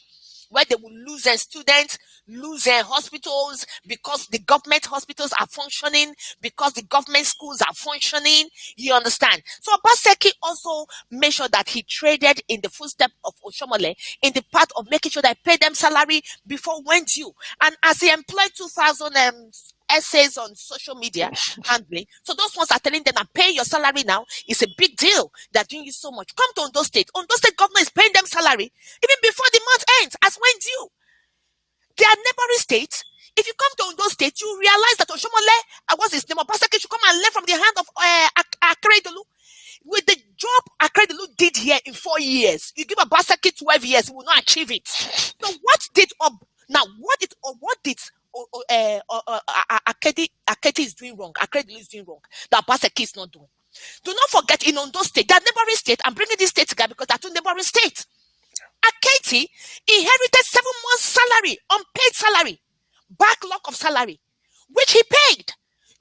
where they will lose their students, lose their hospitals because the government hospitals are functioning, because the government schools are functioning. You understand? So Obaseki also made sure that he traded in the footstep of Oshomole in the part of making sure that he paid them salary before when due. And as he employed 2,000 essays on social media handling. So those ones are telling them I'm paying your salary now. It's a big deal. They're doing you so much. Come to Ondo State. Ondo State government is paying them salary even before the month ends, as when due. They are neighboring states. If you come to Ondo State, you realize that Oshomole, what's his name, Obaseki should come and learn from the hand of Akredolu. With the job Akredolu did here in 4 years, you give Obaseki 12 years, he will not achieve it. So what did Akedi is doing wrong? Akredolu is doing wrong. That Obaseki is not doing. Do not forget, in Ondo State, they are neighboring state. I'm bringing this state together because they are two neighboring states. Aketi inherited 7 months' salary, unpaid salary, backlog of salary, which he paid.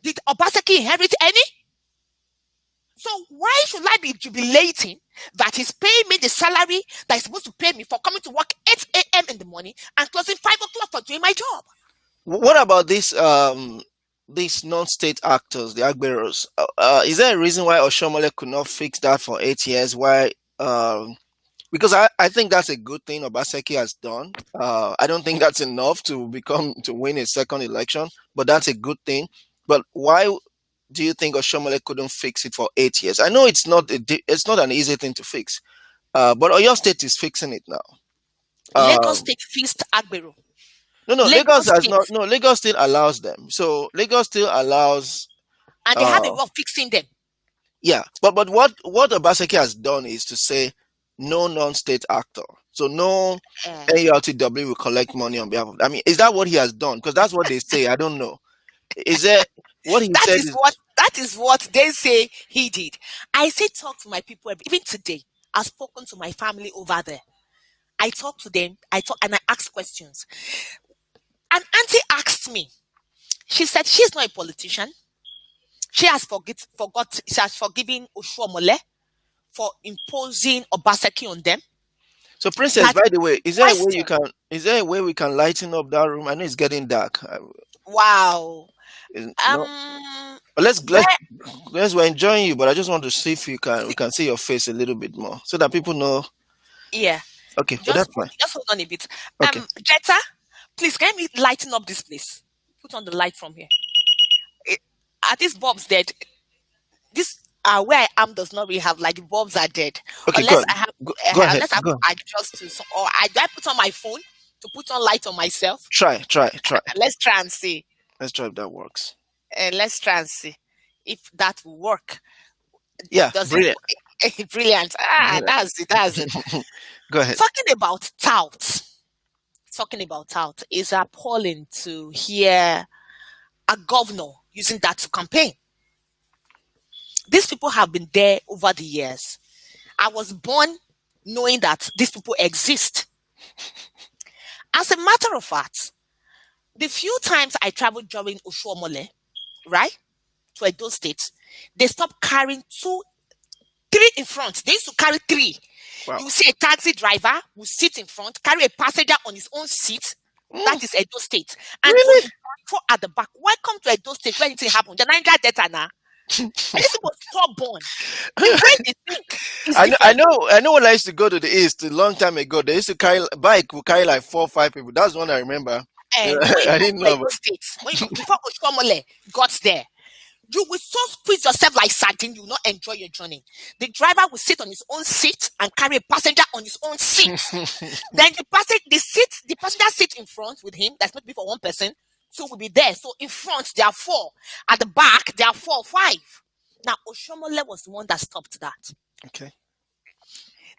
Did Obaseki inherit any? So why should I be jubilating that he's paying me the salary that he's supposed to pay me for coming to work 8 a.m. in the morning and closing 5 o'clock for doing my job? What about these non-state actors, the Agberos? Is there a reason why Oshomole could not fix that for 8 years? Why? Because I think that's a good thing Obaseki has done. I don't think that's enough to win a second election, but that's a good thing. But why do you think Oshomole couldn't fix it for 8 years? I know it's not an easy thing to fix, but Oyo State is fixing it now. Lagos Um, State fixed Agbero. no, no, Lagos Lagos has State, not. No, Lagos still allows them. So Lagos still allows. and they have a Uh, way of fixing them. yeah, but what Obaseki has done is to say no non-state actor. So no Uh, ALTW will collect money on behalf of. I mean, is that what he has done? Because that's what they say. I don't know. Is that what he that said? is what Is that is what they say he did. I say talk to my people even today. I've spoken to my family over there. I talk to them. I talk and I ask questions. An auntie asked me. She said she's not a politician. She has forgiven Oshuomole for imposing Obaseki on them. so, Princess. That By the way, is there a way you question. can? Is there a way we can lighten up that room? I know it's getting dark. Wow. No, Um. but let's Where? yes, we're enjoying you, but I just want to see if you can we can see your face a little bit more so that people know. Yeah. Okay, but that's fine. Just hold on a bit. Okay, Jetta, please can you lighten up this place? Put on the light from here. It, are these bulbs dead? This where I am does not really have like the bulbs are dead. okay, Unless good. I have Go ahead. unless I have Go. to adjust to or I do I put on my phone to put on light on myself. Try. Let's try and see. Let's try if that works. Let's try and see if that will work. Yeah, Does it brilliant. brilliant? Ah, Brilliant. that's it, that's it. Go ahead. Talking about tout. Talking about tout is appalling to hear a governor using that to campaign. These people have been there over the years. I was born knowing that these people exist. As a matter of fact, the few times I traveled during Oshuomole, right, to Edo State, they stopped carrying two, three in front. They used to carry three. Wow. You see a taxi driver who sit in front, carry a passenger on his own seat. Mm, That is Edo State. And for really? the for at the back, welcome to Edo State where anything happened. The Niger Delta now. And this was stubborn. The way they think is different. I know when I used to go to the east a long time ago, they used to carry bike would carry like 4 or 5 people. That's one I remember. And when you I come didn't to know Edo about. State, before Oshomole got there, you will so squeeze yourself like sardine, you will not enjoy your journey. The driver will sit on his own seat and carry a passenger on his own seat. Then the passenger seat in front with him, that's not be for one person, so will be there. So in front there are four, at the back there are four, five. Now Oshomole was the one that stopped that. Okay.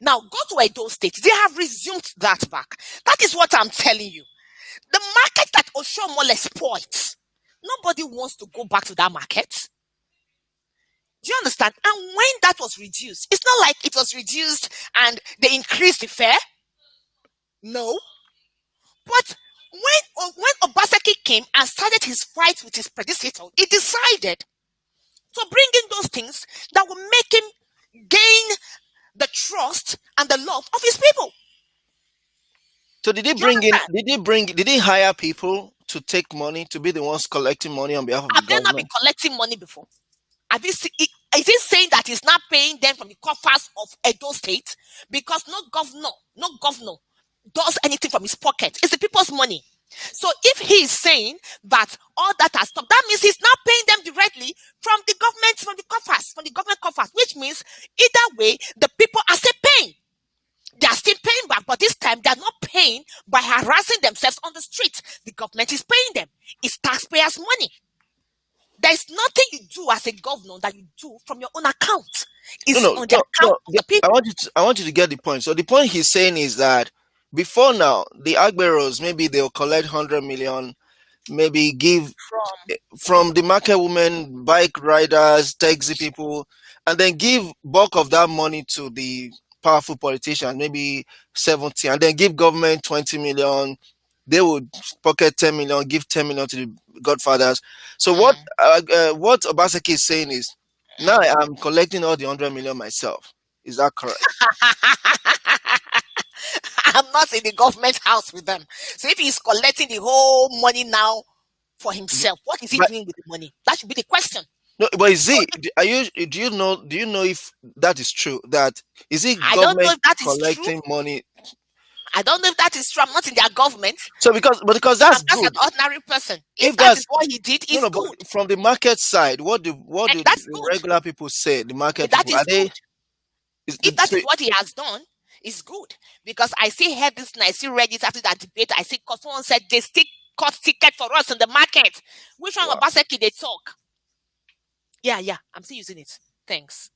Now go to Edo State, they have resumed that back. That is what I'm telling you. The market that Oshomole spoils, nobody wants to go back to that market. Do you understand? And when that was reduced, it's not like it was reduced and they increased the fare. No. But when Obaseki came and started his fight with his predecessor, he decided to bring in those things that will make him gain the trust and the love of his people. So did he Do you bring in? understand? Did he hire people to take money to be the ones collecting money on behalf of the Have they not been government? collecting money before? Have you seen, is he saying that he's not paying them from the coffers of Edo State? Because no governor does anything from his pocket. It's the people's money. So if he is saying that all that has stopped, that means he's not paying them directly from the government, from the government coffers, which means either way, the people are still paying. They are still paying back, but this time they are not paying by harassing themselves on the street. The government is paying them. It's taxpayers' money. There's nothing you do as a governor that you do from your own account. No, It's no, on the no, account no. of the I people. want you to. I want you to get the point. So the point he's saying is that before now, the Agberos maybe they'll collect 100 million, maybe give From from the market women, bike riders, taxi people, and then give bulk of that money to the powerful politicians, maybe 70, and then give government 20 million. They would pocket 10 million, give 10 million to the godfathers. So mm, what Obaseki is saying is now mm. I'm collecting all the 100 million myself. Is that correct? I'm not in the government house with them. So if he's collecting the whole money now for himself, what is he But doing with the money? That should be the question. no, but is So it? Are you? Do you know if that is true? That is it? I don't know Government if that is true. collecting money. I don't know if that is true. I'm not in their government. So because that's I'm just an good. ordinary person. If If that is that's what he did, no, it's no, but good. from the market side, And what do that's the good. regular people say? The market That people are is they? good. If that So, is what he has done, it's good. Because I see heard this and I see read it after that debate. I see because someone said they still cut ticket for us in the market. Which one wow. Obaseki they talk? Yeah, yeah. I'm still using it. Thanks.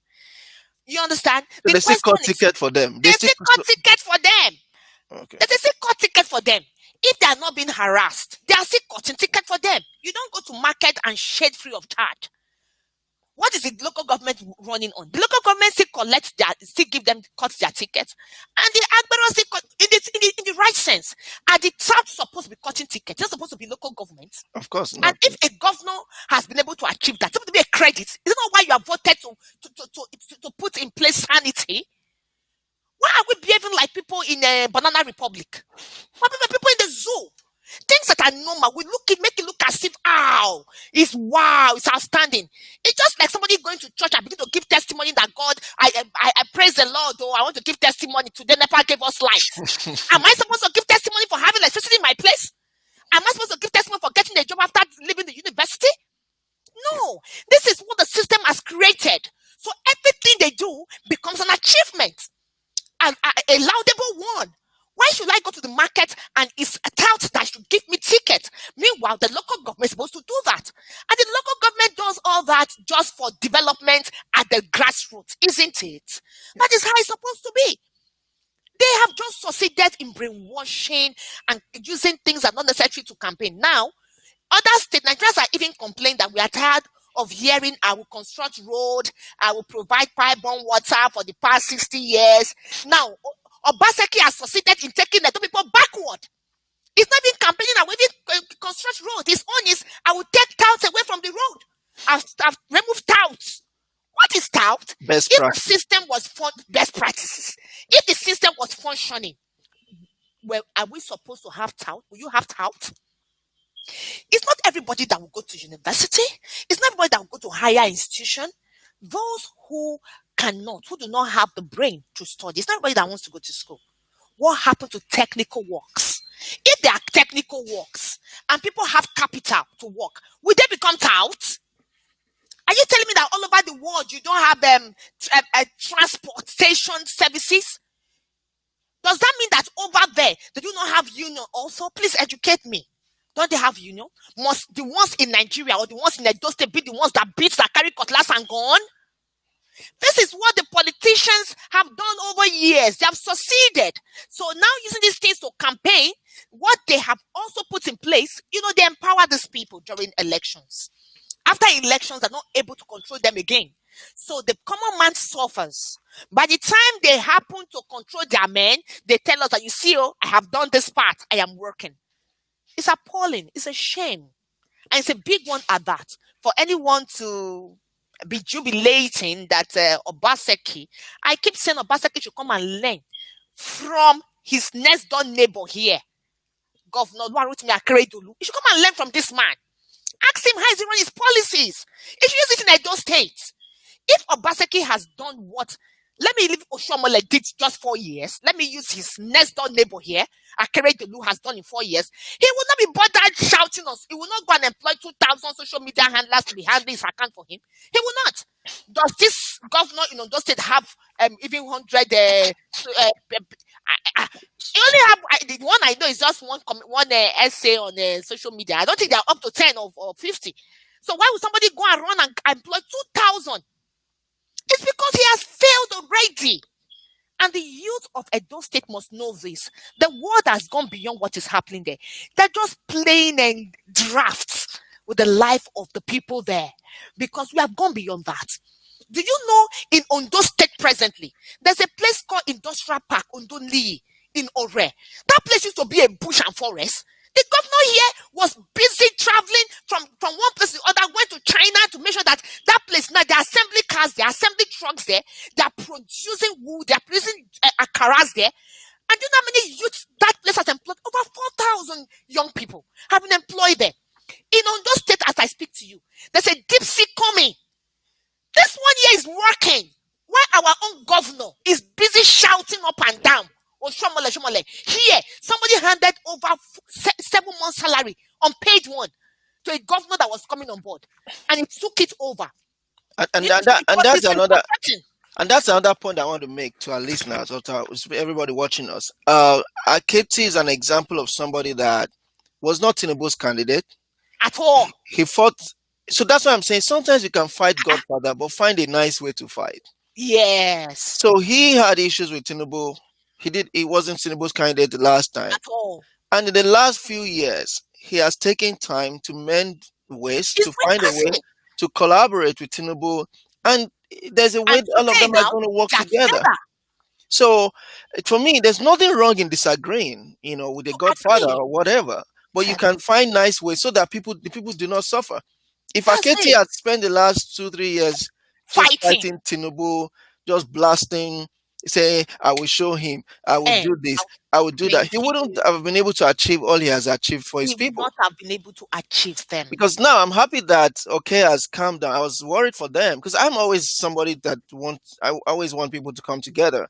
You understand? So The they still question cut is ticket for them. they They still still cut ticket for them. okay. They still cut ticket for them. If they are not being harassed, they are still cutting ticket for them. You don't go to market and shade free of charge. What is the local government running on? The local government still collects still give them, cut their tickets. And the Agbero still cut, in the right sense. Are the TAP supposed to be cutting tickets? They're supposed to be local government. Of course And not. if a governor has been able to achieve that, it's supposed to be a credit. Is it not why you have voted to put in place sanity? Why are we behaving like people in a banana republic? Why are people in the zoo? Things that are normal, we make it look as if, it's outstanding. It's just like somebody going to church and begin to give testimony that God, I praise the Lord, oh, I want to give testimony. Today, Nepal gave us light. Am I supposed to give testimony for having electricity in my place? Am I supposed to give testimony for getting a job after leaving the university? No. This is what the system has created. So everything they do becomes an achievement, and a laudable one. Why should I go to the market and it's a tout that should give me ticket? Meanwhile, the local government is supposed to do that. And the local government does all that just for development at the grassroots, isn't it? That is how it's supposed to be. They have just succeeded in brainwashing and using things that are not necessary to campaign. Now, other state Nigerians are even complaining that we are tired of hearing I will construct road, I will provide pipe-borne water for the past 60 years. Now, Obaseki has succeeded in taking the two people backward. He's not even campaigning, I will even construct road. His own is I will take touts away from the road. I've removed touts. What is tout? Best If the practice. system was best practices, if the system was functioning, Well, are we supposed to have tout? Will you have tout? It's not everybody that will go to university. It's not everybody that will go to higher institution. Those who cannot, who do not have the brain to study, it's not everybody that wants to go to school. What happened to technical works? If there are technical works and people have capital to work, will they become tout? Are you telling me that all over the world you don't have transportation services? Does that mean that over there they do not have union also? Please educate me. Don't they have union? Must the ones in Nigeria or the ones in Edo State be the ones that beat, that carry cutlass and gun? This is what the politicians have done over years. They have succeeded. So now using these things to campaign, what they have also put in place, they empower these people during elections. After elections, they're not able to control them again. So the common man suffers. By the time they happen to control their men, they tell us that, you see, I have done this part. I am working. It's appalling. It's a shame. And it's a big one at that. For anyone to be jubilating that Obaseki, I keep saying Obaseki should come and learn from his next door neighbor here, Governor Warutimi Akeredolu. He should come and learn from this man. Ask him how he run his policies. He should use it in Edo State. If Obaseki has done what, let me leave Oshomole did just 4 years. Let me use his next door neighbor here, Akeredolu, has done in 4 years. He will not be bothered shouting us. He will not go and employ 2,000 social media handlers to be handling his account for him. He will not. Does this governor in Ondo State have even 100? He only have the one I know is just one essay on social media. I don't think they're up to 10 or 50. So why would somebody go and run and employ 2,000? It's because he has failed already. And the youth of Edo State must know this. The world has gone beyond what is happening there. They're just playing and drafts with the life of the people there, because we have gone beyond that. Do you know in Ondo State presently, there's a place called Industrial Park, Ondo Lee, in Ore. That place used to be a bush and forest. The governor here was busy traveling from one place to the other, went to China to make sure that that place, now the assembly cars, the assembly trucks there, they're producing wood, they're producing akaras there. And do you know how many youths that place has employed? Over 4,000 young people have been employed there. In Ondo State, as I speak to you, there's a deep sea coming. This one here is working, while our own governor is busy shouting up and down. Oh, Shomole, Shomole. Here, somebody handed over 7 months' salary on page 1 to a governor that was coming on board, and he took it over. And that's another point I want to make to our listeners or to everybody watching us. Aketi is an example of somebody that was not Tinubu's candidate at all. He fought. So that's what I'm saying. Sometimes you can fight Godfather, but find a nice way to fight. Yes. So he had issues with Tinubu. He wasn't Tinubu's candidate the last time. At all. And in the last few years, he has taken time to mend ways, to find a way to collaborate with Tinubu. And there's a way all of them are going to work together. So for me, there's nothing wrong in disagreeing, with the Godfather or whatever. But you can find nice ways so that the people do not suffer. If Aketi had spent the last 2-3 years fighting Tinubu, just blasting, say, I will show him, I will do this, I will do that, he wouldn't have been able to achieve all he has achieved for his people. He would not have been able to achieve them. Because now I'm happy that has calmed down. I was worried for them because I'm always somebody that I always want people to come together.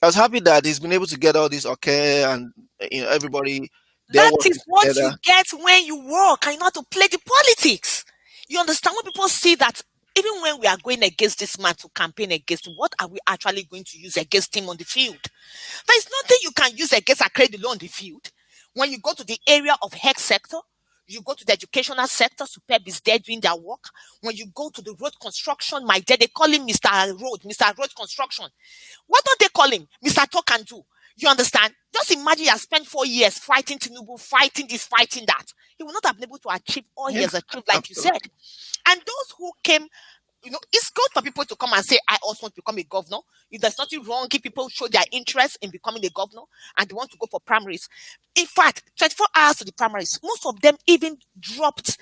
I was happy that he's been able to get all this and everybody. That is what you get when you work and you know how to play the politics. You understand? When people see that, even when we are going against this man to campaign against him, what are we actually going to use against him on the field? There is nothing you can use against Akeredolu on the field. When you go to the area of health sector, you go to the educational sector, Superb is there doing their work. When you go to the road construction, my dear, they call him Mr. Road Construction. What don't they call him? Mr. Talk and Do. You understand? Just imagine he has spent 4 years fighting Tinubu, fighting this, fighting that. He will not have been able to achieve all he has achieved, like you said. And those who came, it's good for people to come and say, I also want to become a governor. If there's nothing wrong, if people show their interest in becoming a governor and they want to go for primaries. In fact, 24 hours to the primaries, most of them even dropped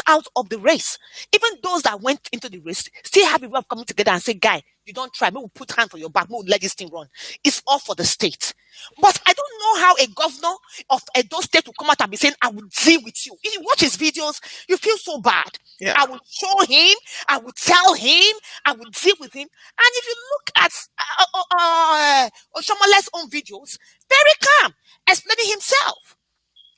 out of the race. Even those that went into the race still have a way of coming together and say, guy, You don't try. Me will put hand for your back. Me will let this thing run. It's all for the state. But I don't know how a governor of Edo State will come out and be saying, I will deal with you. If you watch his videos, you feel so bad. Yeah. I will show him, I will tell him, I will deal with him. And if you look at Oshomole's own videos, very calm, explaining himself.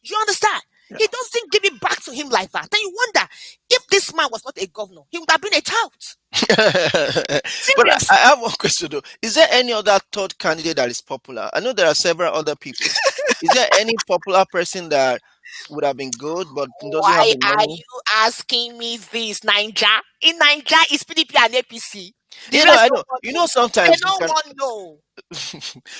You understand? He doesn't give it back to him like that. Then you wonder if this man was not a governor, he would have been a tout. But I Seriously. have one question though. Is there any other third candidate that is popular? I know there are several other people. Is there any popular person that would have been good but doesn't have Why the are money? you asking me this, Niger? In Niger, is PDP and APC. The You know, rest I don't know. want You know, know. They sometimes you don't can. want know.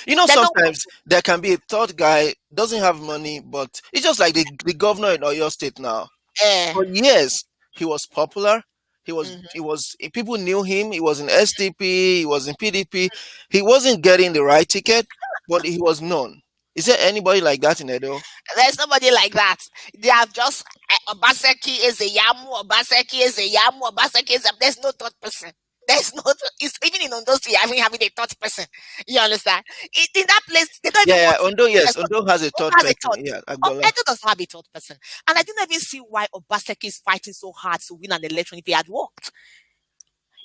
They don't want Sometimes there can be a third guy doesn't have money, but it's just like the governor in Oyo State now. eh. For years, he was popular. Mhm. People knew him. He was in SDP, he was in PDP. He wasn't getting the right ticket, but he was known. Is there anybody like that in Edo? There's nobody like that. They have just Obaseki is a Yamu, Obaseki is a Yamu, Obaseki is a. There's no third person. There's no. It's even in Ondo State, having a third person. You understand? In that place, they don't Yeah, even yeah. want. Ondo, yes. There's no, Ondo has a who third has a person. third? Yeah, Agbola. Edo does not have a third person, and I don't even see why Obaseki is fighting so hard to win an election. If he had worked,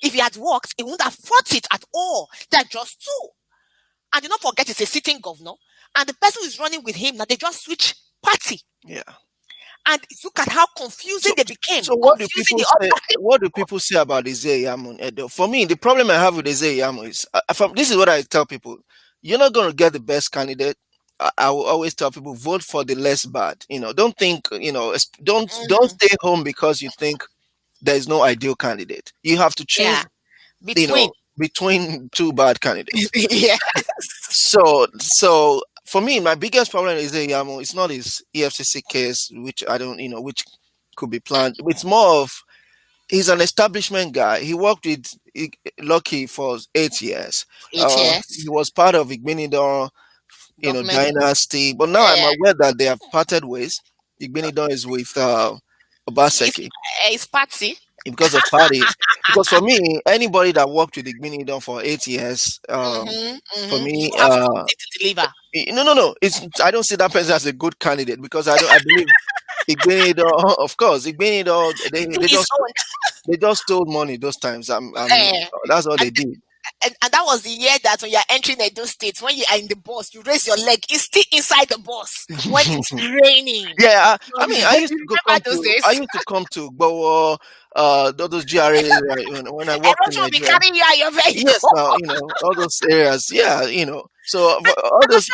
he wouldn't have fought it at all. They're just two. And do not forget, he's a sitting governor, and the person who is running with him now they just switch party. Yeah. And look at how So, confusing they became, so what do confusing people the say? other. What do people say about Ize-Iyamu in Edo? For me, the problem I have with Ize-Iyamu is, this is what I tell people: you're not going to get the best candidate. I will always tell people vote for the less bad. Don't think. Don't Mhm. stay home because you think there is no ideal candidate. You have to Yeah, choose. between. Between two bad candidates. Yeah. So for me, my biggest problem is Yamo. It's not his EFCC case, which I don't, which could be planned. It's more of he's an establishment guy. He worked with Lucky for 8 years. He HS was part of Igbenidor, government. dynasty. But now I'm Uh, aware that they have parted ways. Igbenidor is with it's Obaseki it's party. because of party. Because for me, anybody that worked with Igbenidor for 8 years, for You me, have something to deliver. no, no, no. I don't see that person as a good candidate because I don't. I believe Igbenidor, of course, Igbenidor. To his own. They just stole money those times. Uh, That's all and, they did. and that was the year that when you're entering Edo State, when you are in the bus, you raise your leg. It's still inside the bus when it's raining. Yeah, You I mean, I used to go come remember those to. I days? used to come to Gowo, those GRA when I worked in Erosion will be Nigeria. carrying you and your Yes, vehicle. now all those areas. Yeah, so for all those.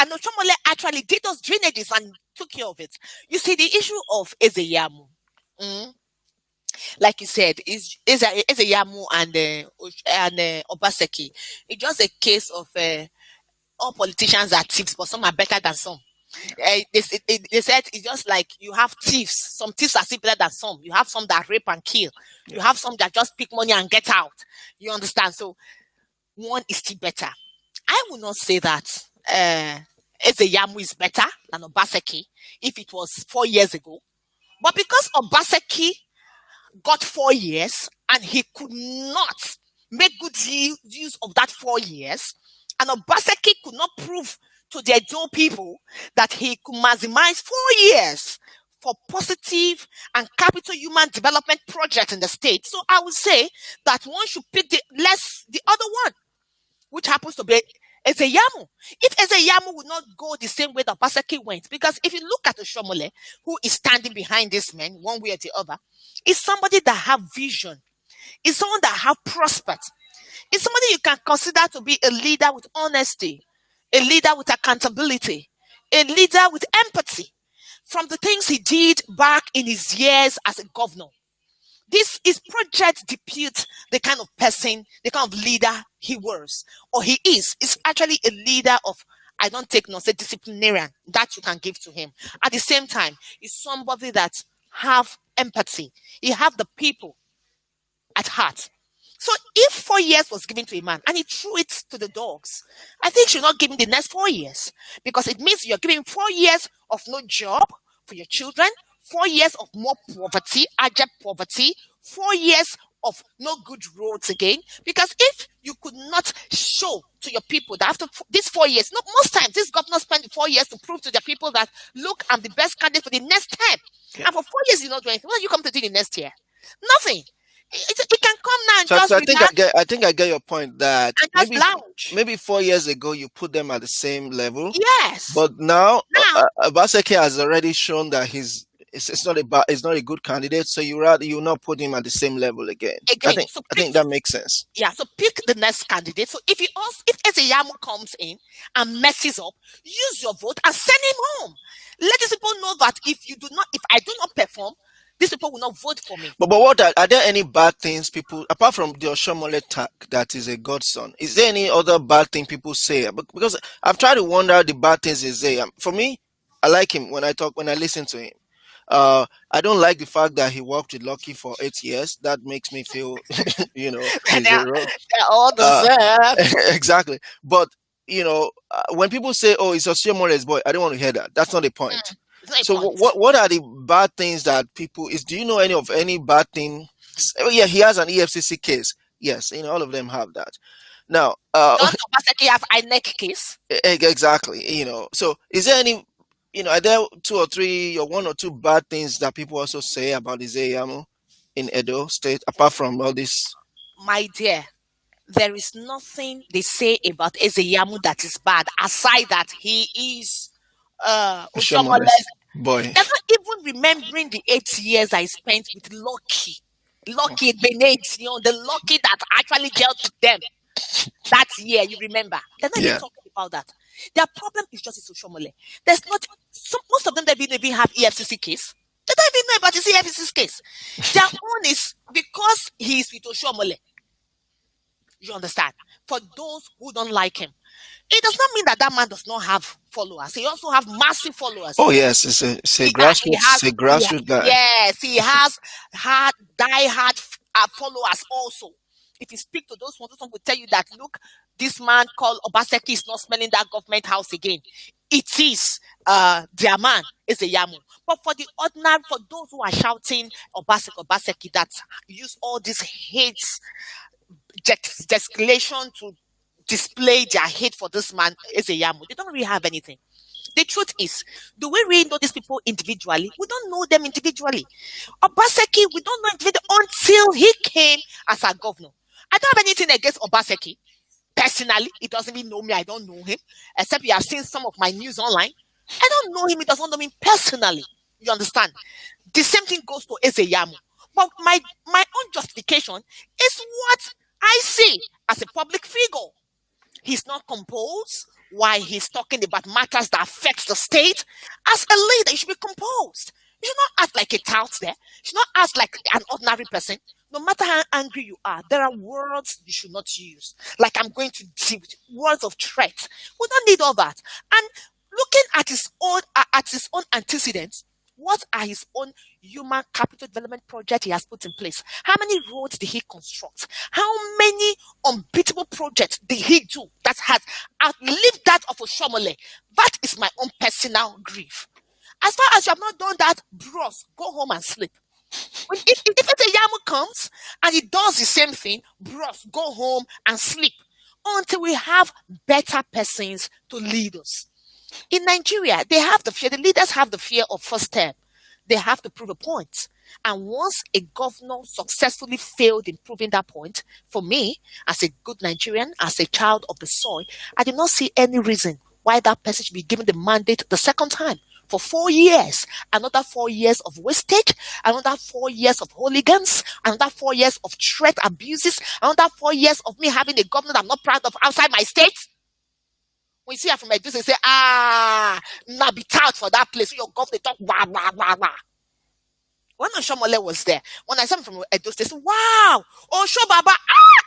And Oshomole actually did those drainages and took care of it. You see, the issue of Eze-Iyamu, mm, like you said, is Eze-Iyamu and Obaseki. It's just a case of all politicians are thieves, but some are better than some. They said it's just like you have thieves. Some thieves are simpler than some. You have some that rape and kill. You have some that just pick money and get out. You understand? So one is still better. I will not say that Eze-Iyamu is better than Obaseki if it was 4 years ago. But because Obaseki got 4 years and he could not make good use of that 4 years, and Obaseki could not prove to the Edo people that he could maximize 4 years for positive and capital human development projects in the state. So I would say that one should pick the other one, which happens to be Eze-Iyamu. If Eze-Iyamu would not go the same way that Obaseki went, because if you look at Oshomole, who is standing behind this man, one way or the other, is somebody that have vision, is someone that have prospects, is somebody you can consider to be a leader with honesty, a leader with accountability, a leader with empathy from the things he did back in his years as a governor. This is project depute the kind of person, the kind of leader he was or he is. Is actually a leader of I don't take no say disciplinarian that you can give to him. At the same time, he's somebody that have empathy. He have the people at heart. So if 4 years was given to a man and he threw it to the dogs, I think you should not give him the next 4 years because it means you're giving 4 years of no job for your children, 4 years of more poverty, abject poverty, 4 years of no good roads again. Because if you could not show to your people that after these 4 years, no, most times these governors spend 4 years to prove to their people that, look, I'm the best candidate for the next term. Yeah. And for 4 years, you not do anything. What do you come to do the next year? Nothing. It can come now and So, just so relax I think I get your point that and just lounge. maybe 4 years ago you put them at the same level, Yes. but now Now, Obaseki has already shown that it's not it's not a good candidate. So you not put him at the same level again. again, so I pick, think that makes sense. yeah, so pick the next candidate. So if Ize-Iyamu comes in and messes up, use your vote and send him home. Let these people know that if I do not perform, these people will not vote for me. But what are there any bad things people apart from the Oshomole tag that is a godson? Is there any other bad thing people say? Because I've tried to wonder the bad things they say. For me, I like him when I listen to him. I don't like the fact that he worked with Lucky for 8 years. That makes me feel, And he's a rogue. they're all Uh, deserved. exactly. But when people say, "Oh, it's Oshiomhole's boy," I don't want to hear that. That's not the point. It's not a So point. what are the bad things that people is? Do you know any bad thing? Oh, yeah, he has an EFCC case. Yes, all of them have that. Now, Don't Obaseki have INEC case? exactly. So is there any? Are there two or three or one or two bad things that people also say about Ize-Iyamu in Edo State apart from all this My dear, there is nothing they say about Ize-Iyamu that is bad, aside that he is Oshomole's Oshomole's. boy? They're not even remembering the 8 years I spent with Lucky. Lucky Benin, the Lucky that actually dealt with them that year, you remember. They're not even Yeah. talking about that. Their problem is just Oshomole. There's not most of them that even have EFCC case. They don't even know about his EFCC case. Their own is because he's with Oshomole. You understand? For those who don't like him, it does not mean that that man does not have followers. He also have massive followers. Oh yes, it's a He grassroots, has, it's a he, grassroots guy. yes, he has had die-hard followers also. If you speak to those ones will tell you that, look, this man called Obaseki is not smelling that government house again. It is their man, Ize-Iyamu. But for the ordinary, for those who are shouting Obaseki, that use all these hate gesticulation to display their hate for this man, Ize-Iyamu, they don't really have anything. The truth is, do we really know these people individually? We don't know them individually. Obaseki, we don't know individually until he came as our governor. I don't have anything against Obaseki. Personally, he doesn't even know me. I don't know him. Except you have seen some of my news online. I don't know him. He doesn't know me personally. You understand? The same thing goes to Ize-Iyamu. But my own justification is what I see as a public figure. He's not composed while he's talking about matters that affect the state. As a leader, you should be composed. You should not act like a tout there. You should not act like an ordinary person. No matter how angry you are, there are words you should not use. Like I'm going to deal with you. Words of threat. We don't need all that. And looking at his own antecedents, what are his own human capital development project he has put in place? How many roads did he construct? How many unbeatable projects did he do that has outlived that of Oshomole? That is my own personal grief. As far as you have not done that, bros, go home and sleep. If Ize-Iyamu comes and he does the same thing, bros, go home and sleep until we have better persons to lead us. In Nigeria, they have the fear, the leaders have the fear of first term. They have to prove a point. And once a governor successfully failed in proving that point, for me, as a good Nigerian, as a child of the soil, I do not see any reason why that person should be given the mandate the second time for 4 years. Another 4 years of wastage, another 4 years of hooligans, another 4 years of threat abuses, another 4 years of me having a governor I'm not proud of outside my state. When you see her from Edo, they say, now be out for that place. Your governor talk, wah, wah, wah, wah. When Oshomole was there, when I saw him from Edo State, I said, wow, Osho Baba,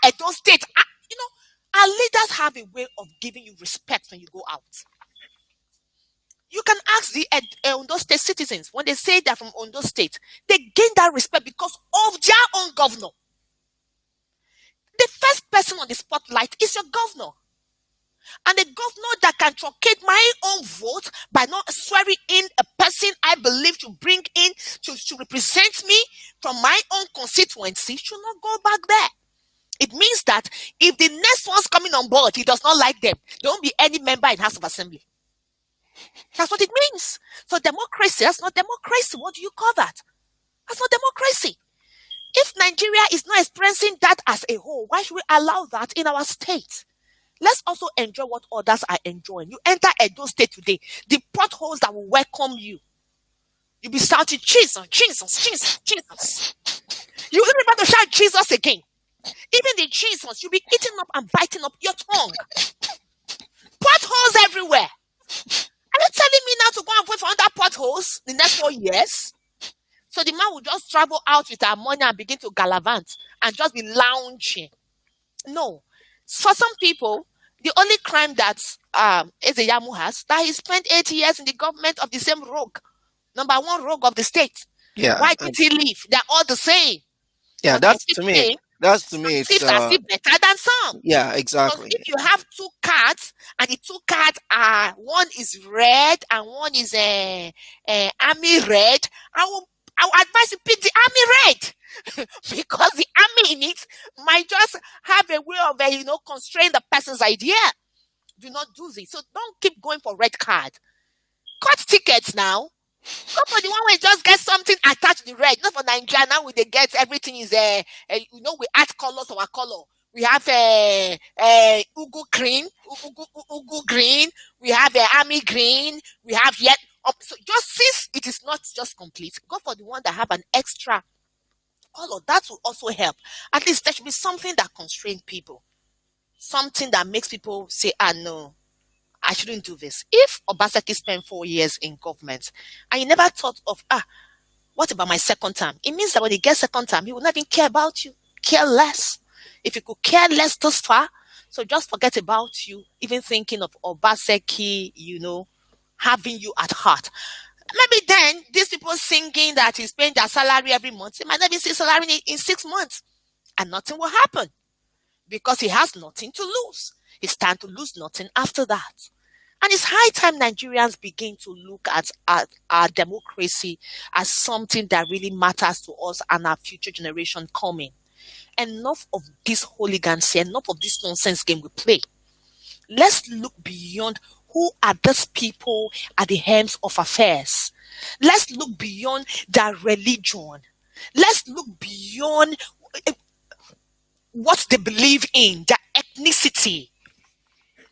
Edo State. Our leaders have a way of giving you respect when you go out. You can ask the Ondo State citizens, when they say they're from Ondo State, they gain that respect because of their own governor. The first person on the spotlight is your governor. And a governor that can truncate my own vote by not swearing in a person I believe to bring in to represent me from my own constituency should not go back there. It means that if the next one's coming on board, he does not like them, there won't be any member in House of Assembly. That's what it means. So democracy, that's not democracy. What do you call that? That's not democracy. If Nigeria is not experiencing that as a whole, why should we allow that in our state? Let's also enjoy what others are enjoying. You enter Edo State today, the potholes that will welcome you. You'll be shouting, Jesus, Jesus, Jesus, Jesus. You will be able to shout Jesus again. Even the Jesus, you'll be eating up and biting up your tongue. Potholes everywhere. Are you telling me now to go and wait for other potholes the next 4 years? So the man will just travel out with our money and begin to gallivant and just be lounging. No. For some people, the only crime that Ize-Iyamu has, that he spent 8 years in the government of the same rogue, number one rogue of the state. Yeah, Why did he leave? They're all the same. yeah. But they're That's still to me. paying. That's to me. It's Thieves are still better than some. yeah, Because exactly. if you have two cards and the two cards are one is red and one is army red, I will advise you pick the army red because the army in it might just have a way of constrain the person's idea. Do not do this. So don't keep going for red card. Cut tickets now. Go for the one where you just get something attached to the red. Not for Nigeria now where they get everything is we add colors to our color. We have ugu green, ugu green. We have army green. We have yet. So just since it is not just complete, go for the one that have an extra color. That will also help. At least there should be something that constrains people. Something that makes people say, no, I shouldn't do this. If Obaseki spent 4 years in government and he never thought of, what about my second term? It means that when he gets second term, he will not even care about you, care less. If he could care less thus far, so just forget about you, even thinking of Obaseki, having you at heart. Maybe then these people singing that he's paying their salary every month, they might not even see salary in 6 months and nothing will happen because he has nothing to lose. He stands to lose nothing after that. And it's high time Nigerians begin to look at our democracy as something that really matters to us and our future generation coming. Enough of this hooligancy, enough of this nonsense game we play. Let's look beyond who are these people at the helms of affairs. Let's look beyond their religion. Let's look beyond what they believe in, their ethnicity.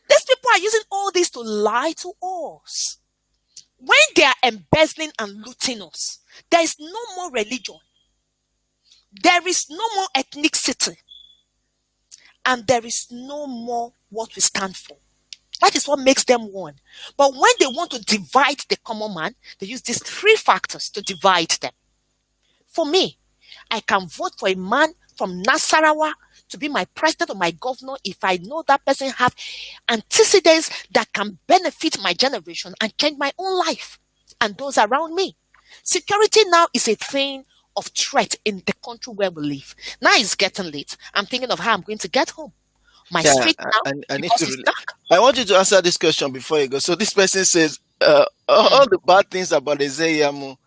These people are using all this to lie to us. When they are embezzling and looting us, there is no more religion. There is no more ethnicity. And there is no more what we stand for. That is what makes them one. But when they want to divide the common man, they use these 3 factors to divide them. For me, I can vote for a man from Nasarawa to be my president or my governor if I know that person have antecedents that can benefit my generation and change my own life and those around me. Security now is a thing of threat in the country where we live. Now it's getting late. I'm thinking of how I'm going to get home. My Yeah, street now, I need because to. it's dark. I want you to answer this question before you go. So this person says, all Mm. the bad things about Ize-Iyamu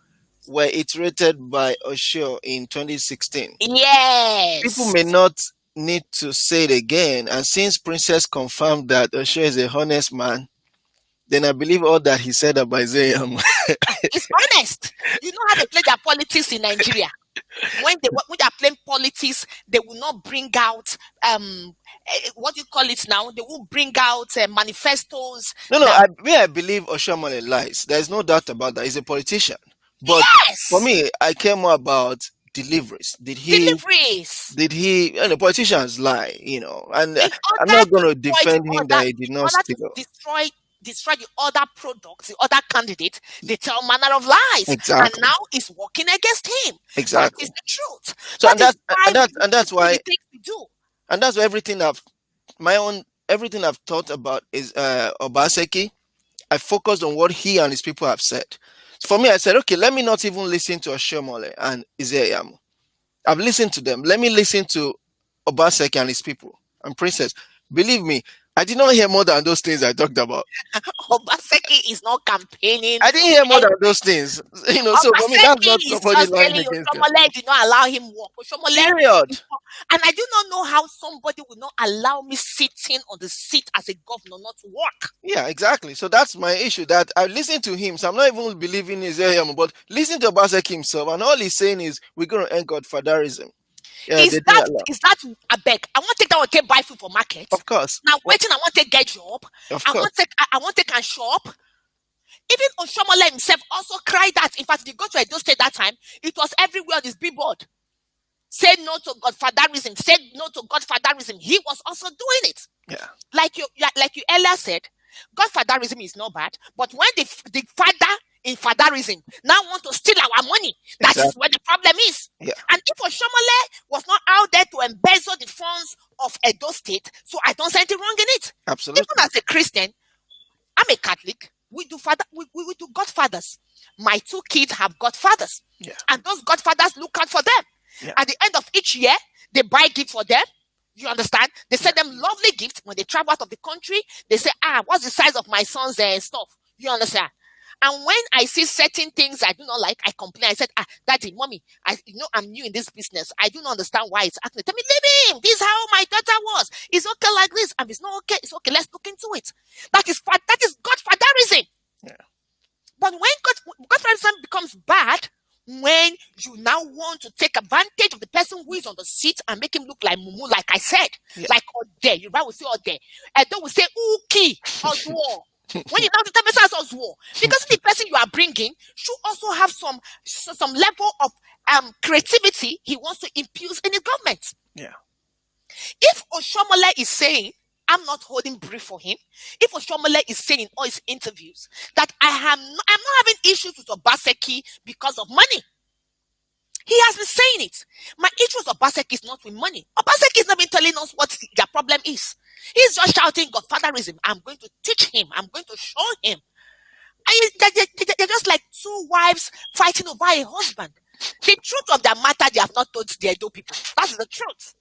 were iterated by Osho in 2016. People Yes. may not need to say it again, and since Princess confirmed that Osho is a honest man, then I believe all that he said about Ize-Iyamu. It's honest. You know how they play their politics in Nigeria. When they are playing politics, they will not bring out what do you call it now? They will bring out manifestos No, no, that I believe Oshamale lies. There's no doubt about that. He's a politician. But for yes, me, I care more about deliveries. deliveries And the politicians lie, and in I'm order not to going to destroy the defend him that other, he did in not order stick to up. destroy the other products, the other candidates, they tell manner of lies, and Exactly. now it's working against him. That Exactly. is the truth. So, That is why and we that, do and that's all the why, things we do. and that's why everything I've thought about is Obaseki. I focused on what he and his people have said. For me, I said, okay, let me not even listen to Oshomole and Ize-Iyamu. I've listened to them. Let me listen to Obaseki and his people and Princess. Believe me, I did not hear more than those things I talked about. Obaseki is not campaigning. I didn't hear more And than those things. So for me, that's Obaseki not is somebody just lying telling you, against them. Oshomole did not allow him work. Oshomole Period. is not, and I do not know how somebody would not allow me sitting on the seat as a governor not to work. Yeah, exactly. So that's my issue. That I listen to him, so I'm not even believing Ize-Iyamu, but listen to Obaseki himself, and all he's saying is we're going to end godfatherism. Yeah, they Is didn't that allow. is that I beg? I want to take that one take buy food for market. Of course. Now What? waiting, I want to get job. Of I want course. to I want to can shop. Even Oshomole himself also cried that. In fact, if you go to Edo State that time, it was everywhere on his billboard. Said no to godfatherism. Said no to godfatherism. He was also doing it. Yeah. Like you earlier said, godfatherism is not bad, but when the father in fatherism now want to steal our money, that is Exactly. where the problem is. Yeah. And if Oshomole was not out there to embezzle the funds of Edo State, so I don't see anything wrong in it. Even Absolutely. as a Christian, I'm a Catholic. We do godfathers. My two kids have godfathers, Yeah. and those godfathers look out for them. Yeah. At the end of each year, they buy gifts for them. You understand? They Yeah. send them lovely gifts when they travel out of the country. They say, what's the size of my son's stuff? You understand? And when I see certain things I do not like, I complain. I said, daddy, mommy, I'm new in this business. I do not understand why it's acting. Tell me, leave him. This is how my daughter was. It's okay like this. And if it's not okay, it's okay. Let's look into it. That is godfatherism. Yeah. But when godfatherism becomes bad, when you now want to take advantage of the person who is on the seat and make him look like Mumu, like I said, Yeah. like Ode, you will say Ode, Edo will say Uki Oswo. When you now tell me as Oswo, because the person you are bringing should also have some level of creativity he wants to infuse in his government. Yeah. If Oshomole is saying, I'm not holding brief for him. If Oshomole is saying in all his interviews that I'm not having issues with Obaseki because of money. He has been saying it. My issue with Obaseki is not with money. Obaseki is not been telling us what their problem is. He's just shouting godfatherism. I'm going to teach him. I'm going to show him. They're just like two wives fighting over a husband. The truth of the matter, they have not told the Edo people. That's the truth.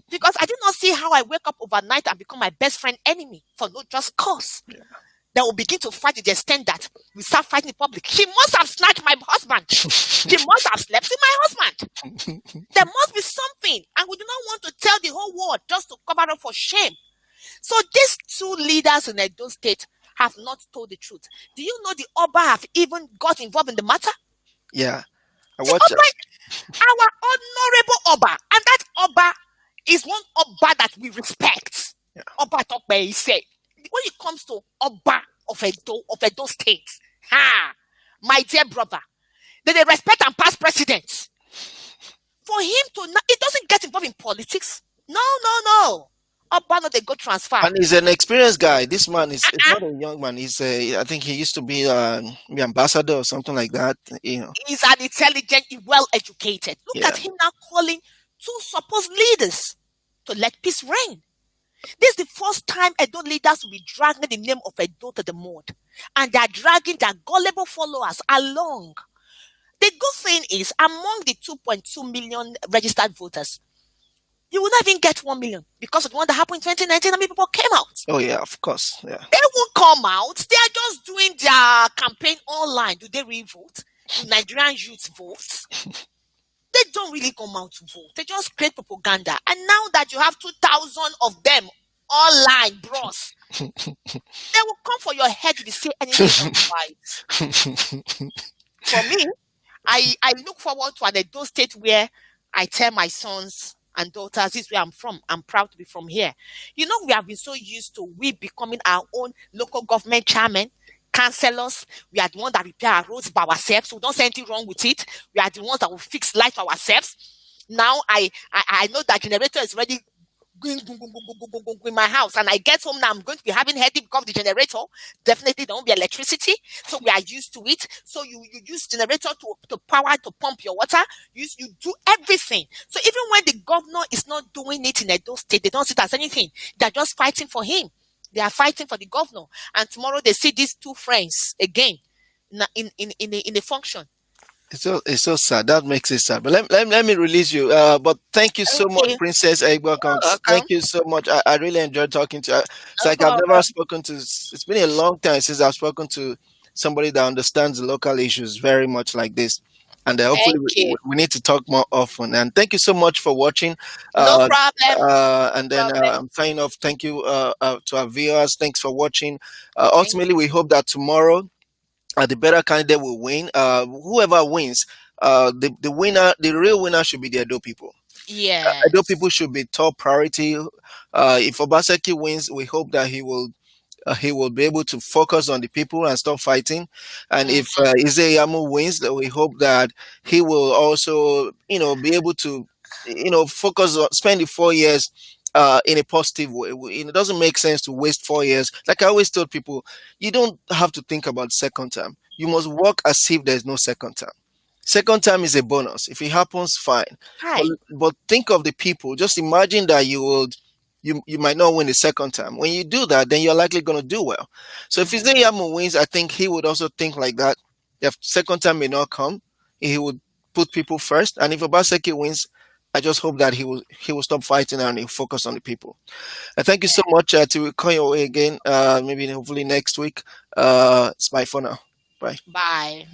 Because I do not see how I wake up overnight and become my best friend enemy for no just cause. Yeah. They will begin to fight to the extent that we start fighting in public. He must have snatched my husband. He must have slept with my husband. There must be something. And we do not want to tell the whole world just to cover up for shame. So these two leaders in Edo State have not told the truth. Do you know the Oba have even got involved in the matter? Yeah. I The watch Oba, our honorable Oba, and that Oba is one Oba that we respect. Yeah. Oba Tokbe, he said, when it comes to Oba of Edo State, my dear brother, they respect and past presidents. For him to not, it doesn't get involved in politics. No. Oba no, they go transfer. And he's an experienced guy. This man is not a young man. I think he used to be the ambassador or something like that. He's an intelligent, well educated. Look Yeah. at him now calling two supposed leaders to let peace reign. This is the first time Edo leaders will be dragging the name of Edo to the mud. And they're dragging their gullible followers along. The good thing is, among the 2.2 million registered voters, you will not even get 1 million because of the one that happened in 2019 and people came out. Oh yeah, of course. Yeah. They won't come out. They are just doing their campaign online. Do they really vote? Do Nigerian youth vote? They don't really come out to vote. They just create propaganda. And now that you have 2,000 of them online, bros, they will come for your head if you say anything otherwise. For me, I look forward to an Edo State where I tell my sons and daughters, this is where I'm from. I'm proud to be from here. You know, we have been so used to we becoming our own local government chairman, councillors. We are the ones that repair our roads by ourselves. We don't see anything wrong with it. We are the ones that will fix life ourselves. Now I know that generator is ready going in my house, and I get home now. I'm going to be having headache because of the generator. Definitely there won't be electricity, so we are used to it. So you use generator to power to pump your water. You do everything. So even when the governor is not doing it in Edo State, they don't see it as anything. They're just fighting for him. They are fighting for the governor, and tomorrow they see these two friends again in a function. it's so sad. That makes it sad. But let me release you. But thank you so much, Okay, Princess Egba you're Counts. welcome. Thank you so much. I really enjoyed talking to you. It's No like I've never problem. spoken to. It's been a long time since I've spoken to somebody that understands the local issues very much like this. And hopefully Thank you. we need to talk more often. And thank you so much for watching. No Uh, problem. and then Problem. I'm signing off. Thank you to our viewers. Thanks for watching. Thank Ultimately, we hope that tomorrow the better candidate will win. Whoever wins, the winner, the real winner should be the Edo people. Edo Yes. people should be top priority. If Obaseki wins, we hope that he will be able to focus on the people and stop fighting. And if Mm, Ize-Iyamu wins, then we hope that he will also, be able to, focus on spend the 4 years in a positive way. It doesn't make sense to waste 4 years. Like I always told people, you don't have to think about second term. You must work as if there's no second term. Second time is a bonus. If it happens, fine. But hi. but think of the people. Just imagine that you might not win the second time. When you do that, then you're likely going to do well. So if Mm-hmm. Ize-Iyamu wins, I think he would also think like that. If second time may not come, he would put people first. And if Obaseki wins, I just hope that he will stop fighting and he'll focus on the people. Thank you so much. To call your way again. Maybe hopefully next week. It's bye for now. Bye. Bye.